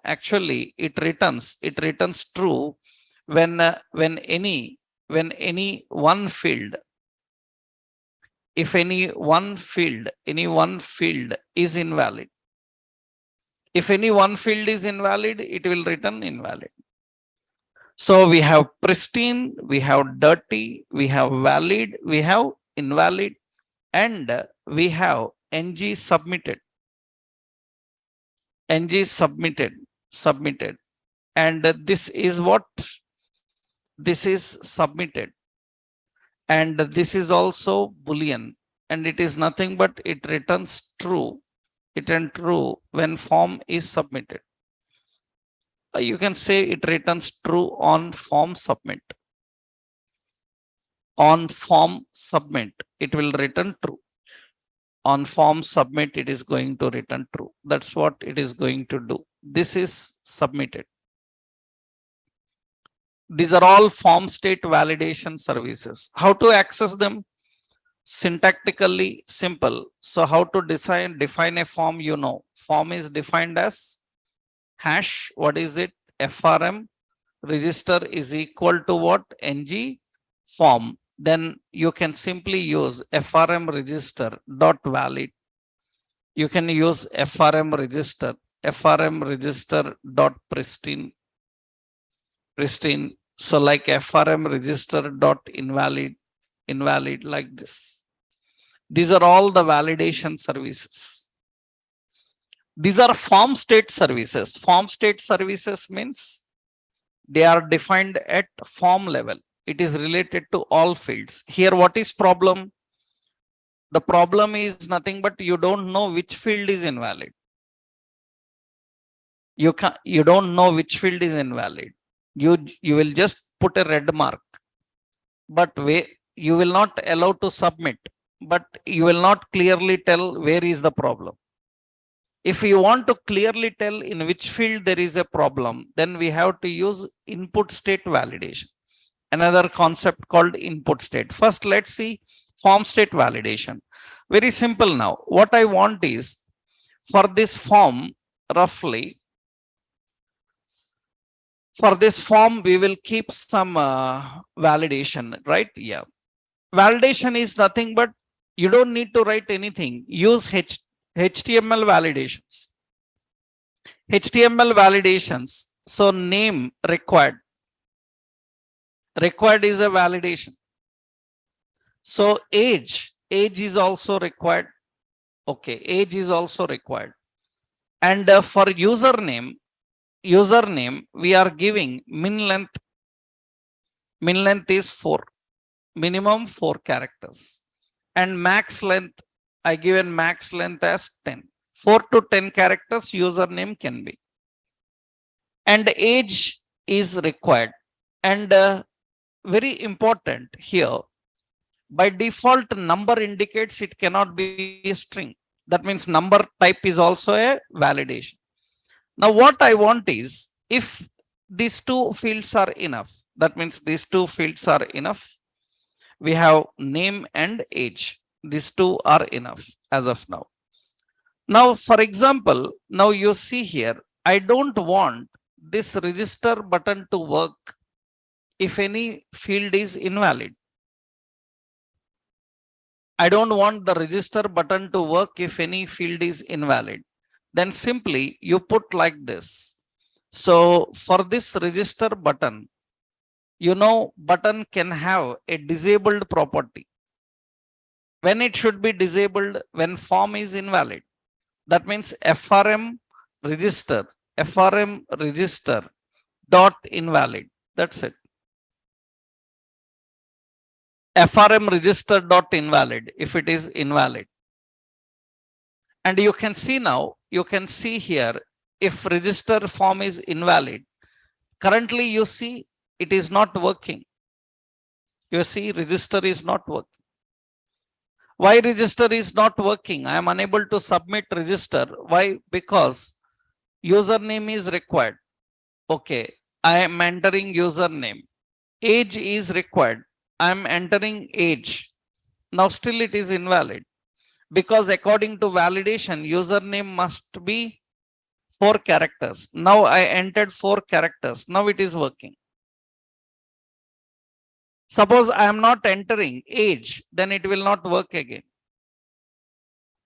Actually, it returns true when any one field, if any one field is invalid. If any one field is invalid, it will return invalid. So we have pristine, we have dirty, we have valid, we have invalid, and we have ng submitted. Ng submitted. And this is what? This is submitted. And this is also boolean. And it is nothing but it returns true. It returns true when form is submitted. You can say it returns true on form submit. On form submit, it will return true. On form submit, it is going to return true. That's what it is going to do. This is submitted. These are all form state validation services. How to access them? Syntactically simple. So how to define a form? You know, form is defined as hash. What is it? FRM register is equal to what? ng form. Then you can simply use FRM register dot valid. You can use FRM register dot pristine. So like FRM register dot invalid like this. These are all the validation services. These are form state services. Form state services means they are defined at form level. It is related to all fields. Here, what is problem? The problem is nothing but you don't know which field is invalid. You don't know which field is invalid. You will just put a red mark, but you will not allow to submit. but you will not clearly tell where is the problem. If you want to clearly tell in which field there is a problem, then we have to use input state validation. Another concept called input state. First, let's see form state validation. Very simple now. What I want is for this form, roughly, for this form, we will keep some validation, right? Yeah. Validation is nothing but you don't need to write anything. Use HTML validations. HTML validations. So name required. Required is a validation. So age is also required. Okay, age is also required. And for username, we are giving min length. Min length is 4, minimum 4 characters. And max length, I given max length as 10. 4 to 10 characters username can be. And age is required. And very important here, by default number indicates it cannot be a string. That means number type is also a validation. Now what I want is, if these two fields are enough, that means these two fields are enough. We have name and age. These two are enough as of now. Now, for example, now you see here, I don't want this register button to work if any field is invalid. I don't want the register button to work if any field is invalid. Then simply you put like this. So for this register button, you know, button can have a disabled property. When it should be disabled? When form is invalid. That means FRM register dot invalid. That's it. FRM register dot invalid if it is invalid. And you can see now, you can see here, if register form is invalid, currently you see it is not working. You see register is not working. Why register is not working? I am unable to submit register. Why? Because username is required. Okay, I am entering username. Age is required. I am entering age. Now still it is invalid, because according to validation, username must be 4 characters. Now I entered 4 characters. Now it is working. Suppose I am not entering age, then it will not work again.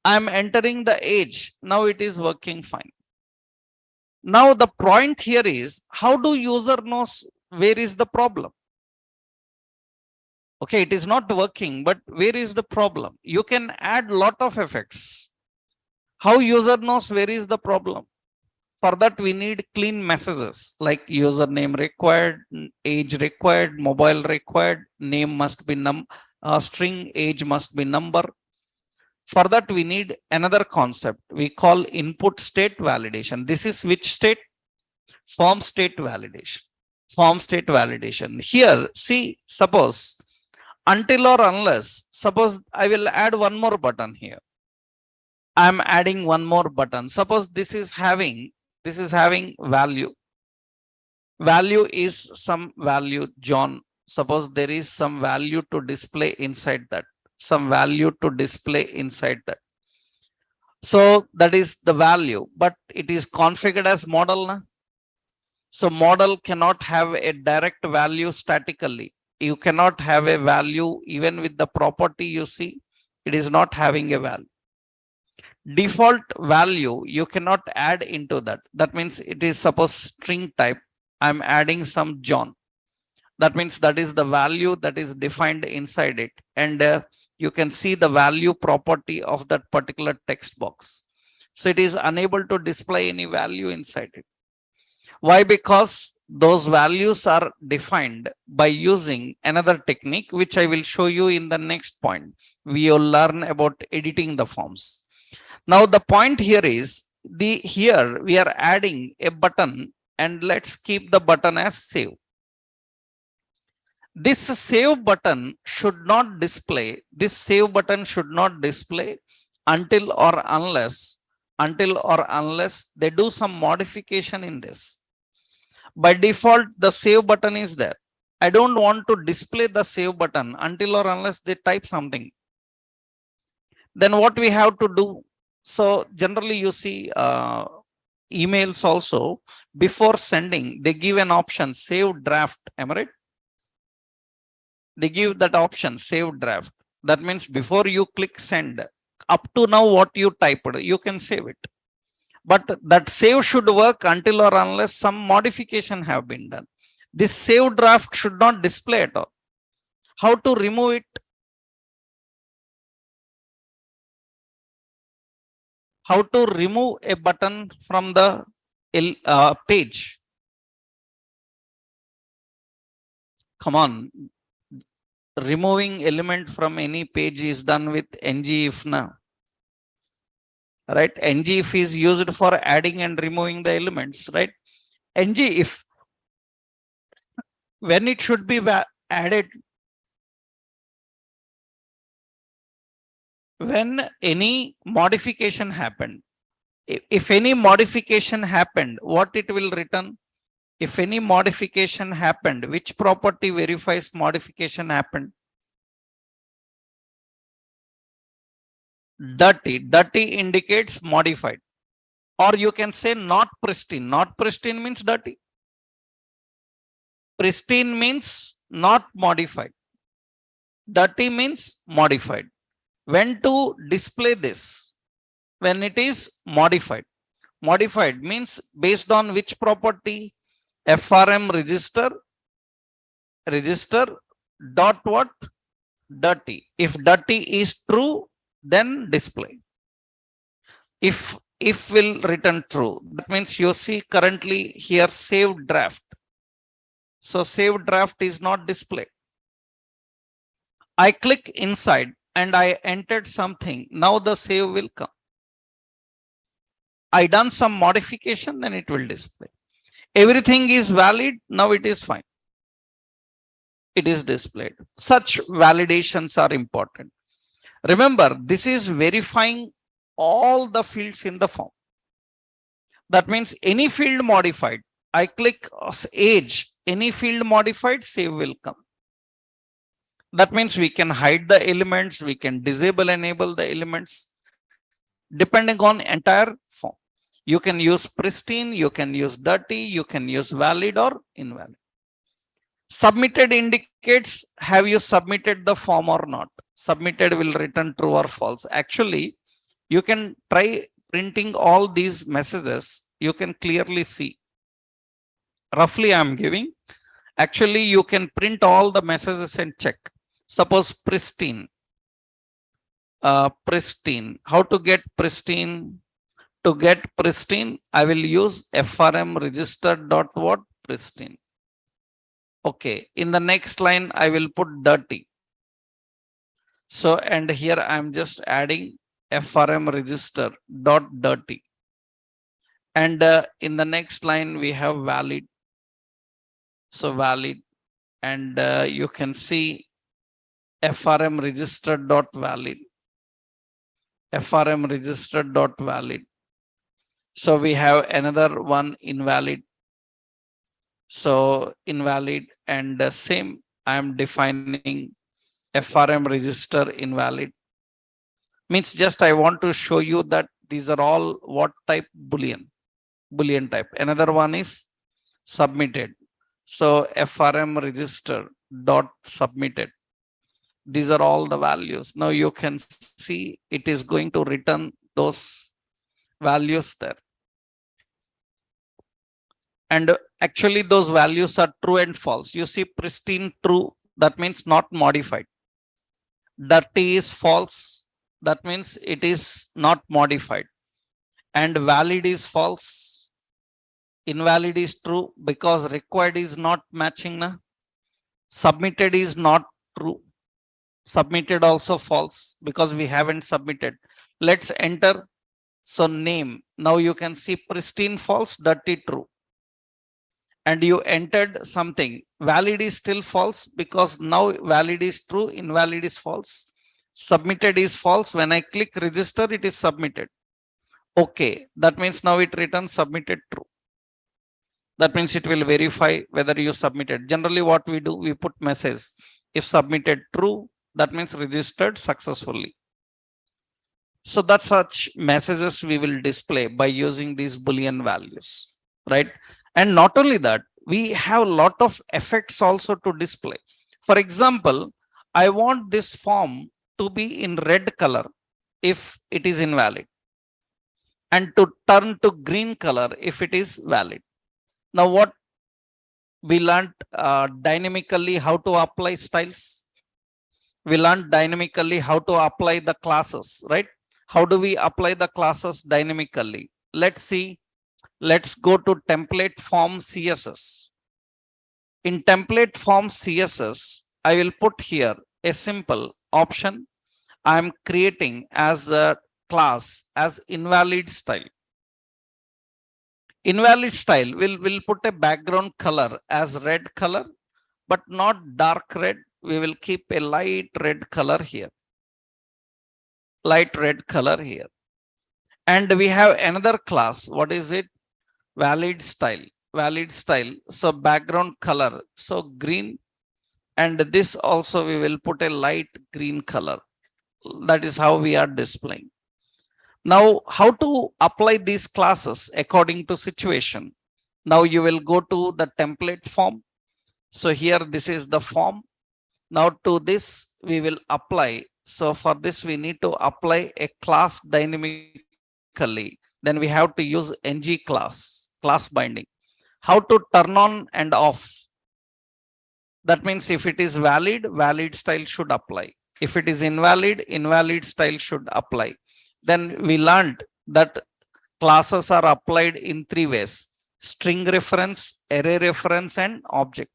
I am entering the age. Now it is working fine. Now the point here is, how do user knows where is the problem? Okay, it is not working, but where is the problem? You can add lot of effects. How user knows where is the problem? For that, we need clean messages like username required, age required, mobile required, name must be string, age must be number. For that, we need another concept we call input state validation. This is which state? Form state validation. Form state validation. Here, see, suppose until or unless, suppose I will add one more button here. I am adding one more button. Suppose this is having value. Value is some value, John. Suppose there is some value to display inside that. Some value to display inside that. So that is the value, but it is configured as model. Na? So model cannot have a direct value statically. You cannot have a value even with the property you see. It is not having a value. Default value you cannot add into that. That means it is suppose string type. I'm adding some John. That means that is the value that is defined inside it. And you can see the value property of that particular text box. So it is unable to display any value inside it. Why? Because those values are defined by using another technique, which I will show you in the next point. We will learn about editing the forms. Now the point here is, here we are adding a button, and let's keep the button as save. This save button should not display, this save button should not display until or unless they do some modification in this. By default, the save button is there. I don't want to display the save button until or unless they type something. Then what we have to do? So generally you see emails also, before sending, they give an option, save draft. Am I right? They give that option, save draft. That means before you click send, up to now what you typed, you can save it. But that save should work until or unless some modification have been done. This save draft should not display at all. How to remove it? How to remove a button from the page? Come on. Removing element from any page is done with ngIf now. Right? ngIf is used for adding and removing the elements, right? ngIf, when it should be added, when any modification happened. If any modification happened, what it will return? If any modification happened, which property verifies modification happened? Dirty. Dirty indicates modified. Or you can say not pristine. Not pristine means dirty. Pristine means not modified. Dirty means modified. When to display this? When it is modified. Modified means based on which property? FRM register dot what? Dirty. If dirty is true, then display. If will return true, that means you see currently here saved draft. So saved draft is not displayed. I click inside and I entered something. Now the save will come. I done some modification, then it will display. Everything is valid. Now it is fine. It is displayed. Such validations are important. Remember, this is verifying all the fields in the form. That means any field modified, I click age, any field modified, save will come. That means we can hide the elements, we can disable, enable the elements, depending on entire form. You can use pristine, you can use dirty, you can use valid or invalid. Submitted indicates, have you submitted the form or not? Submitted will return true or false. Actually, you can try printing all these messages. You can clearly see. Roughly, I'm giving. Actually, you can print all the messages and check. Suppose pristine. Pristine. How to get pristine? To get pristine, I will use FRM register dot what? Pristine. Okay. In the next line, I will put dirty. So, and here I'm just adding FRM register dot dirty. And in the next line, we have valid. So valid. And you can see FRM register dot valid. FRM register dot valid. So we have another one invalid. So invalid, and same I am defining FRM register invalid. Means just I want to show you that these are all what type? Boolean type. Another one is submitted. So FRM register dot submitted. These are all the values. Now you can see it is going to return those values there. And actually those values are true and false. You see pristine true, that means not modified. Dirty is false, that means it is not modified. And valid is false. Invalid is true because required is not matching. Na? Submitted is not true. Submitted also false because we haven't submitted. Let's enter. So name. Now you can see pristine false, dirty true. and you entered something, valid is still false because now valid is true, invalid is false. Submitted is false. When I click register, it is submitted. Okay, that means now it returns submitted true. That means it will verify whether you submitted. Generally, what we do, we put message. If submitted true, that means registered successfully. So that's such messages we will display by using these Boolean values, right? And not only that, we have a lot of effects also to display. For example, I want this form to be in red color if it is invalid, and to turn to green color if it is valid. Now, what we learned dynamically how to apply styles. We learned dynamically how to apply the classes, right? How do we apply the classes dynamically? Let's see. Let's go to template form CSS. In template form CSS, I will put here a simple option. I'm creating as a class as invalid style. Invalid style will put a background color as red color, but not dark red. We will keep a light red color here. Light red color here. And we have another class. What is it? Valid style. Valid style. So background color. So green. And this also we will put a light green color. That is how we are displaying. Now, how to apply these classes according to situation? Now you will go to the template form. So here, this is the form. Now to this, we will apply. So for this, we need to apply a class dynamically. Then we have to use ng class binding. How to turn on and off? That means if it is valid, valid style should apply. If it is invalid, invalid style should apply. Then we learned that classes are applied in three ways: string reference, array reference, and object.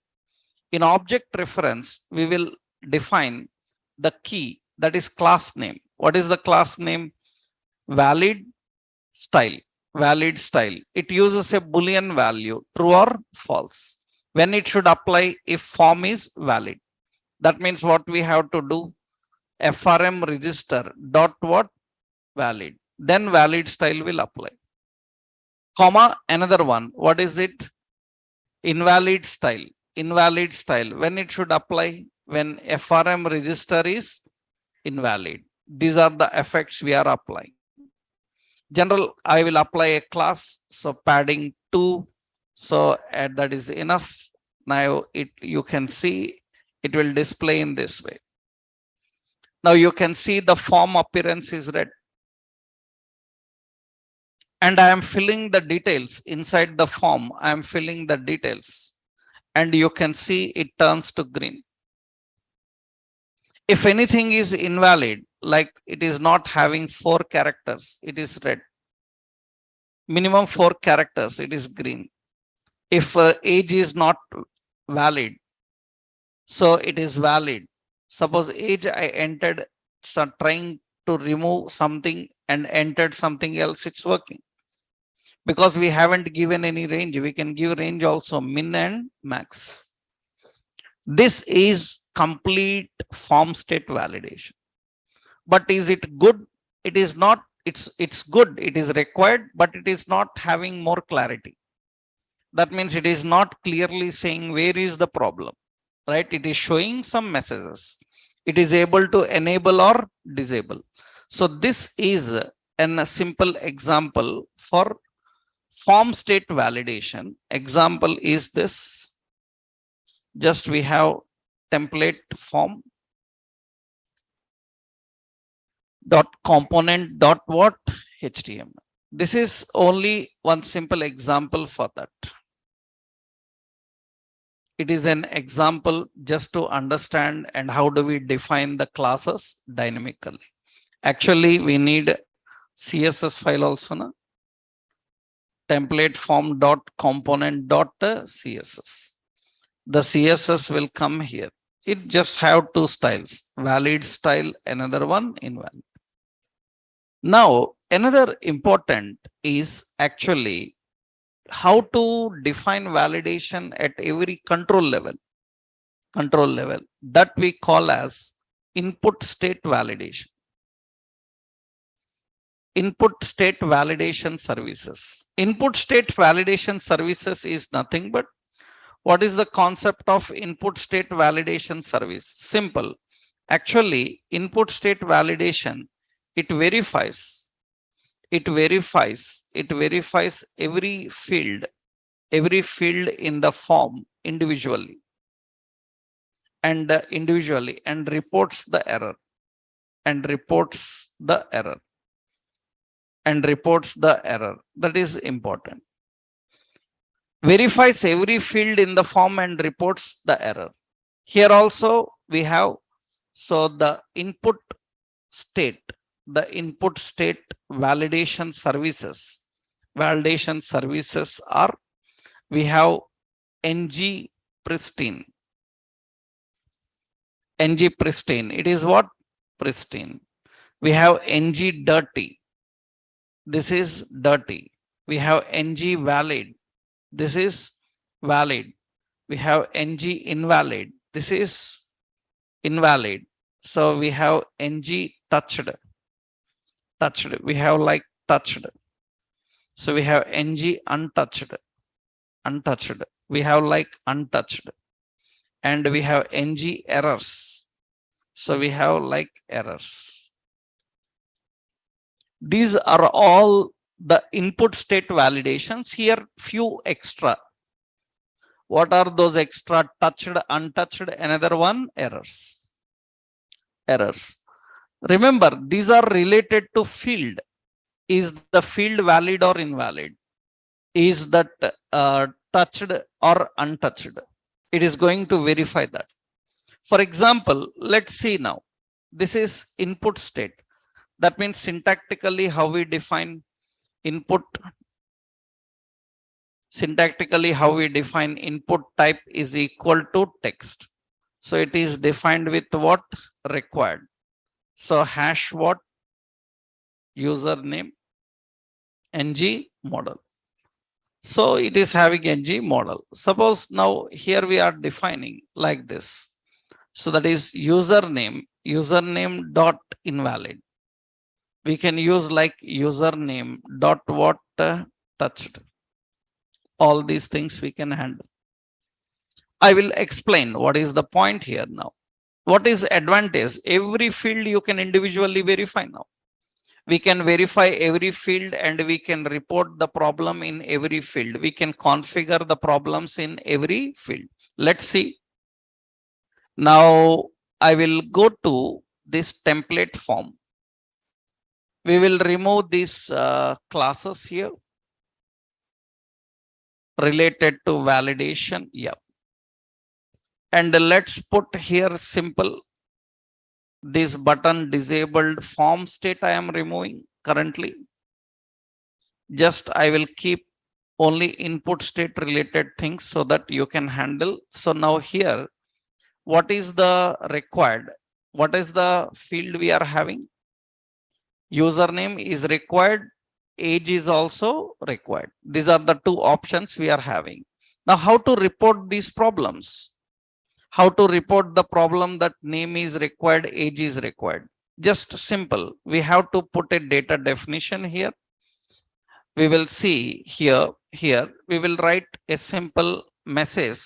In object reference, we will define the key, that is class name. What is the class name? Valid style. Valid style. It uses a Boolean value, true or false. When it should apply if form is valid. That means what we have to do? FRM register dot what? Valid. Then valid style will apply. Comma, another one. What is it? Invalid style. Invalid style. When it should apply? When FRM register is invalid. These are the effects we are applying. General, I will apply a class. So padding 2. So that is enough. Now you can see it will display in this way. Now you can see the form appearance is red. And I am filling the details inside the form. I am filling the details. And you can see it turns to green. If anything is invalid, like it is not having 4 characters, it is red. Minimum 4 characters, it is green. If age is not valid, so it is valid. Suppose age I entered, so trying to remove something and entered something else, it's working. Because we haven't given any range, we can give range also, min and max. This is complete form state validation. But is it good? It is not. It's good. It is required, but it is not having more clarity. That means it is not clearly saying where is the problem, right? It is showing some messages. It is able to enable or disable. So this is a simple example for form state validation. Example is this. Just we have template form dot component dot what? HTML. This is only one simple example for that. It is an example just to understand and how do we define the classes dynamically. Actually, we need CSS file also, na? Template form dot component dot CSS. The CSS will come here. It just have 2 styles, valid style, another one invalid. Now, another important is actually how to define validation at every control level that we call as input state validation. Input state validation services. Input state validation services is nothing but what is the concept of input state validation service? Simple. Actually, input state validation, it verifies every field in the form individually and reports the error and reports the error. That is important. Verifies every field in the form and reports the error. Here also we have, so the input state validation services are, we have ng pristine. It is what? Pristine. We have ng dirty. This is dirty. We have ng valid. This is valid. We have ng invalid. This is invalid. So we have ng touched. We have like touched. So we have ng untouched. We have like untouched. And we have ng errors. So we have like errors. These are all the input state validations. Here few extra. What are those extra? Touched, untouched, another one, errors. Remember, these are related to field. Is the field valid or invalid? Is that touched or untouched? It is going to verify that. For example, let's see now. This is input state. That means syntactically how we define input. Syntactically how we define input type is equal to text. So it is defined with what? Required. So hash what? Username ng model. So it is having ng model. Suppose now here we are defining like this. So that is username dot invalid. We can use like username dot what? Touched. All these things we can handle. I will explain what is the point here now. What is advantage? Every field you can individually verify now. We can verify every field and we can report the problem in every field. We can configure the problems in every field. Let's see. Now I will go to this template form. We will remove these classes here related to validation. Yeah. And let's put here simple. This button disabled form state I am removing currently. Just I will keep only input state related things so that you can handle. So now here, what is the required? What is the field we are having? Username is required. Age is also required. These are the two options we are having. Now, how to report these problems? How to report the problem that name is required, age is required? Just simple. We have to put a data definition here. We will see here we will write a simple message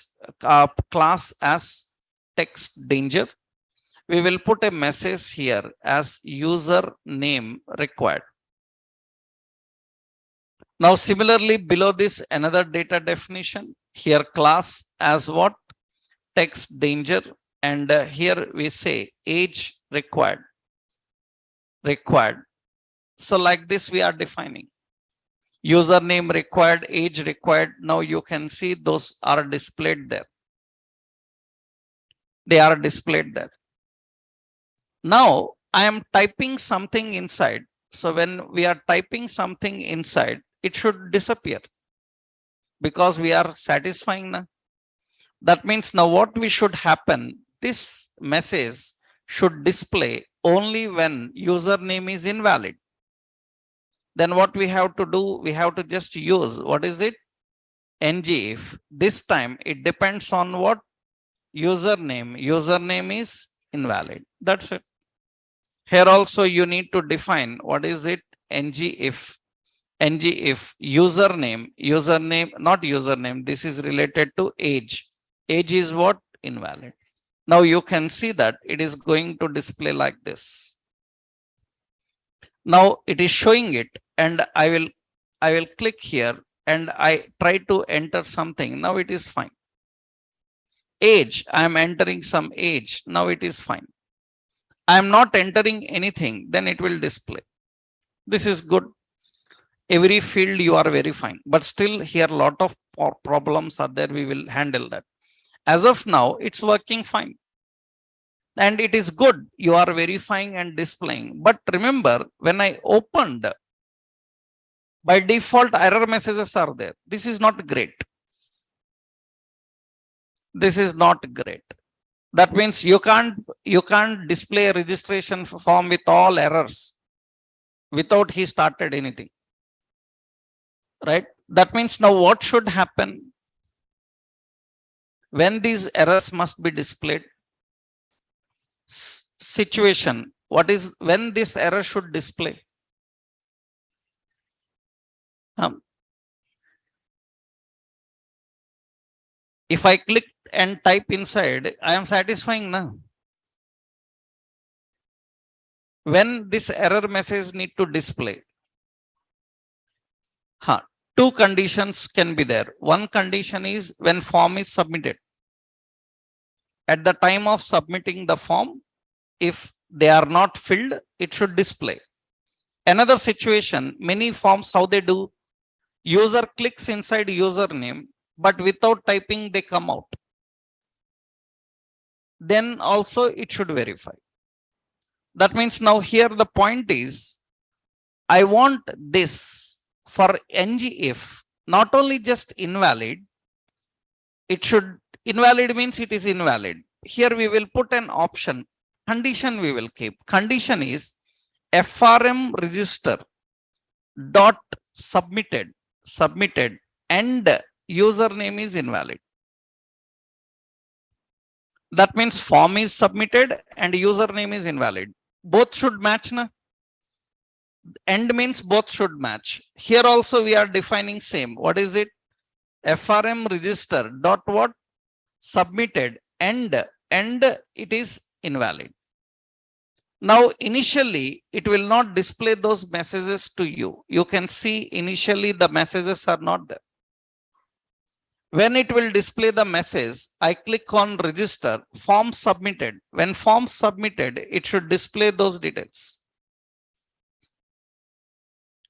class as text danger. We will put a message here as user name required. Now, similarly, below this, another data definition here, class as what? Text danger. And here we say age required. So like this, we are defining username required, age required. Now you can see those are displayed there. They are displayed there. Now I am typing something inside. So when we are typing something inside, it should disappear because we are satisfying now. That means now what we should happen, this message should display only when username is invalid. Then what we have to do, we have to just use, what is it? ng if. This time it depends on what? Username. Username is invalid. That's it. Here also you need to define what is it? ng if. ng if username, not username, this is related to age. Age is what? Invalid. Now you can see that it is going to display like this. Now it is showing it, and I will click here and I try to enter something. Now it is fine. Age, I am entering some age. Now it is fine. I am not entering anything, then it will display. This is good. Every field you are verifying, but still here a lot of problems are there. We will handle that. As of now, it's working fine. And it is good. You are verifying and displaying. But remember, when I opened, by default, error messages are there. This is not great. This is not great. That means you can't display a registration form with all errors without he started anything. Right? That means now what should happen when these errors must be displayed? Situation. What is when this error should display? If I click and type inside, I am satisfying now. When this error message need to display, two conditions can be there. One condition is when form is submitted. At the time of submitting the form, if they are not filled, it should display. Another situation, many forms, how they do, user clicks inside username, but without typing, they come out. Then also it should verify. That means now here the point is, I want this for ng if, not only just invalid, it should, invalid means it is invalid. Here we will put an option, condition we will keep. Condition is FRM register dot submitted and username is invalid. That means form is submitted and username is invalid. Both should match, na? End means both should match. Here also we are defining same. What is it? FRM register dot what? Submitted and it is invalid. Now initially it will not display those messages to you. You can see initially the messages are not there. When it will display the message, I click on register, form submitted. When form submitted, it should display those details.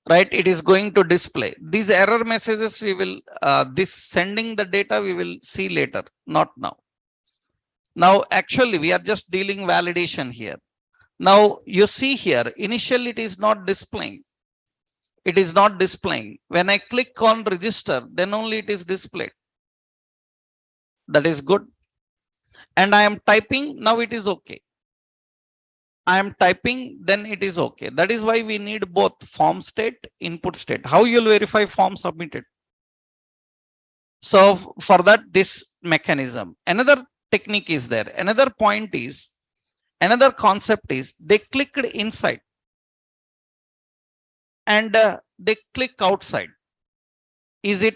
Right? It is going to display. These error messages we will, this sending the data we will see later, not now. Now actually we are just dealing validation here. Now you see here, initially it is not displaying. It is not displaying. When I click on register, then only it is displayed. That is good. And I am typing, now it is okay. I am typing, then it is okay. That is why we need both form state, input state. How you will verify form submitted? So for that, this mechanism. Another technique is there. Another point is, another concept is they clicked inside and they click outside. Is it,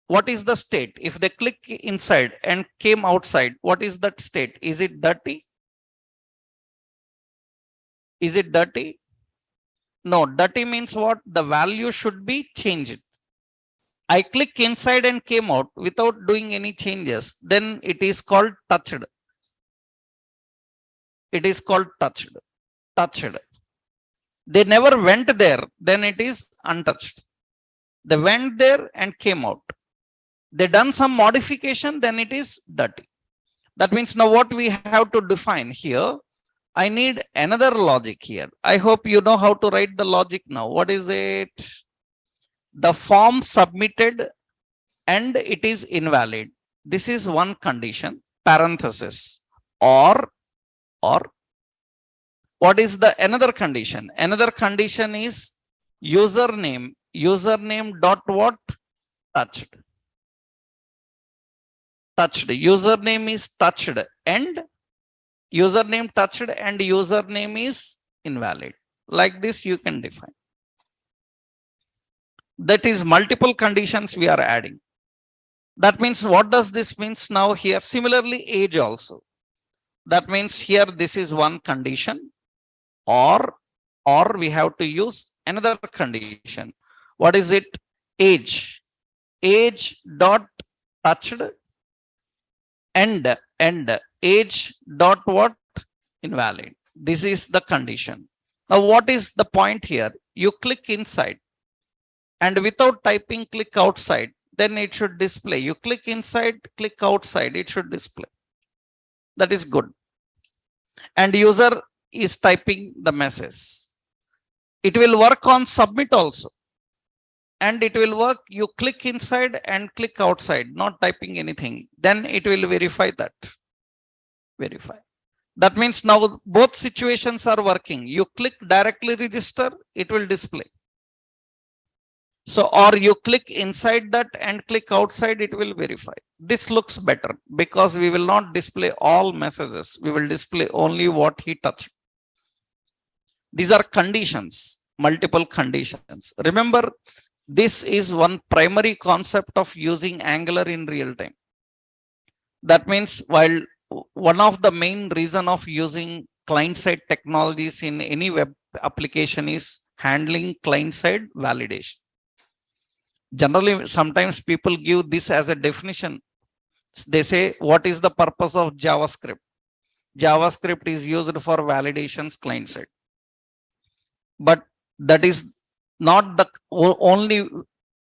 what is the state? If they click inside and came outside, what is that state? Is it dirty? Is it dirty? No, dirty means what? The value should be changed. I click inside and came out without doing any changes. Then it is called touched. It is called touched. Touched. They never went there. Then it is untouched. They went there and came out. They done some modification. Then it is dirty. That means now what we have to define here, I need another logic here. I hope you know how to write the logic now. What is it? The form submitted and it is invalid. This is one condition, parenthesis, or what is the another condition? Another condition is username dot what? Touched. touched. Username is touched and username touched and username is invalid. Like this you can define. That is multiple conditions we are adding. That means what does this means now here? Similarly, age also. That means here this is one condition, or we have to use another condition. What is it? Age. Age dot touched and age dot what? Invalid. This is the condition. Now what is the point here? You click inside and without typing click outside, then it should display. You click inside, click outside, it should display. That is good. And user is typing the message. It will work on submit also. And it will work, you click inside and click outside, not typing anything. Then it will verify that. Verify. That means now both situations are working. You click directly register, it will display. So, or you click inside that and click outside, it will verify. This looks better because we will not display all messages. We will display only what he touched. These are conditions, multiple conditions. Remember, this is one primary concept of using Angular in real time. That means while one of the main reason of using client-side technologies in any web application is handling client-side validation. Generally, sometimes people give this as a definition. They say, what is the purpose of JavaScript? JavaScript is used for validations client side. But that is not the only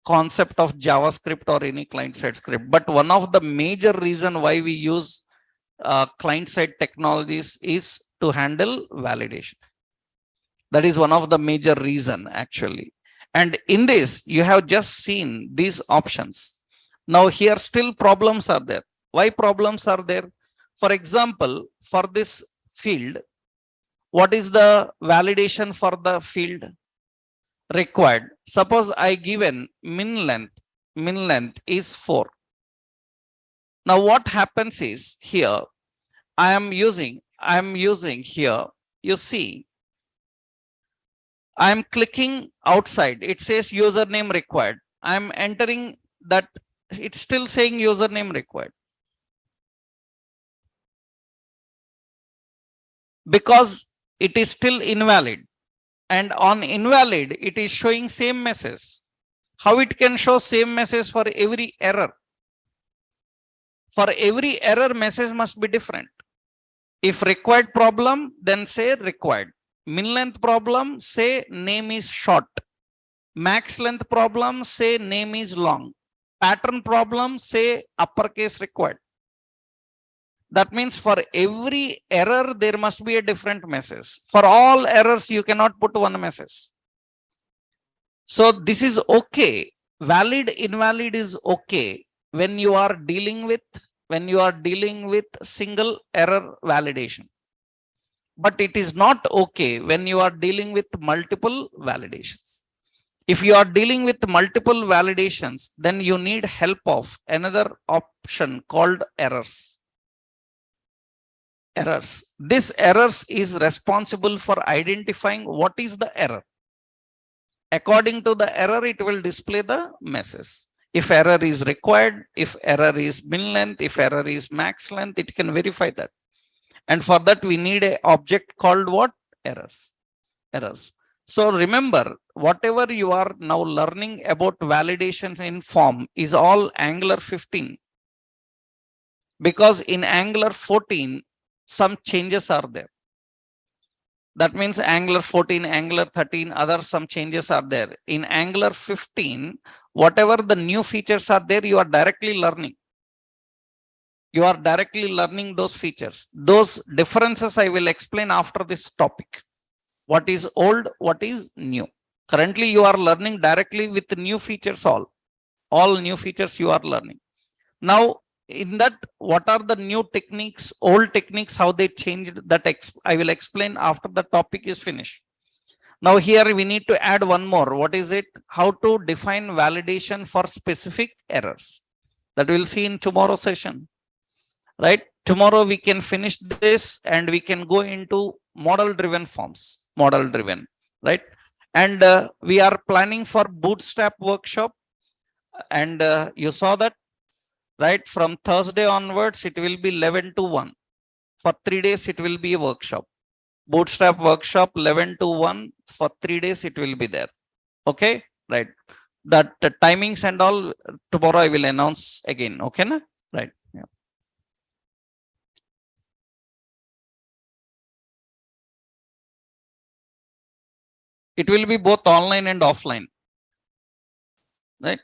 concept of JavaScript or any client side script. But one of the major reason why we use client side technologies is to handle validation. That is one of the major reason actually. And in this, you have just seen these options. Now here still problems are there. Why problems are there? For example, for this field, what is the validation for the field required? Suppose I given min length is 4. Now what happens is here, I am using here, you see, I'm clicking outside. It says username required. I'm entering that. It's still saying username required. Because it is still invalid. And on invalid, it is showing same message. How it can show same message for every error? For every error, message must be different. If required problem, then say required. Min length problem, say name is short. Max length problem, say name is long. Pattern problem, say uppercase required. That means for every error, there must be a different message. For all errors, you cannot put one message. So this is okay. Valid, invalid is okay when you are dealing with single error validation. But it is not okay when you are dealing with multiple validations. If you are dealing with multiple validations, then you need help of another option called errors. Errors. This errors is responsible for identifying what is the error. According to the error, it will display the message. If error is required, if error is min length, if error is max length, it can verify that. And for that, we need an object called what? Errors. Errors. So remember, whatever you are now learning about validations in form is all Angular 15. Because in Angular 14, some changes are there. That means Angular 14, Angular 13, other some changes are there. In Angular 15, whatever the new features are there, you are directly learning. You are directly learning those features. Those differences I will explain after this topic. What is old, what is new. Currently, you are learning directly with new features all new features you are learning. Now, in that, what are the new techniques, old techniques, how they changed, that I will explain after the topic is finished. Now here we need to add one more. What is it? How to define validation for specific errors. That we'll see in tomorrow's session. right? Tomorrow we can finish this and we can go into model driven forms, model driven, right? And we are planning for bootstrap workshop, and you saw that, right? From Thursday onwards it will be 11 to 1. For 3 days it will be a workshop, bootstrap workshop 11 to 1. For 3 days it will be there. Okay, right? That timings and all tomorrow I will announce again. Okay na? Right. Yeah. It will be both online and offline, right?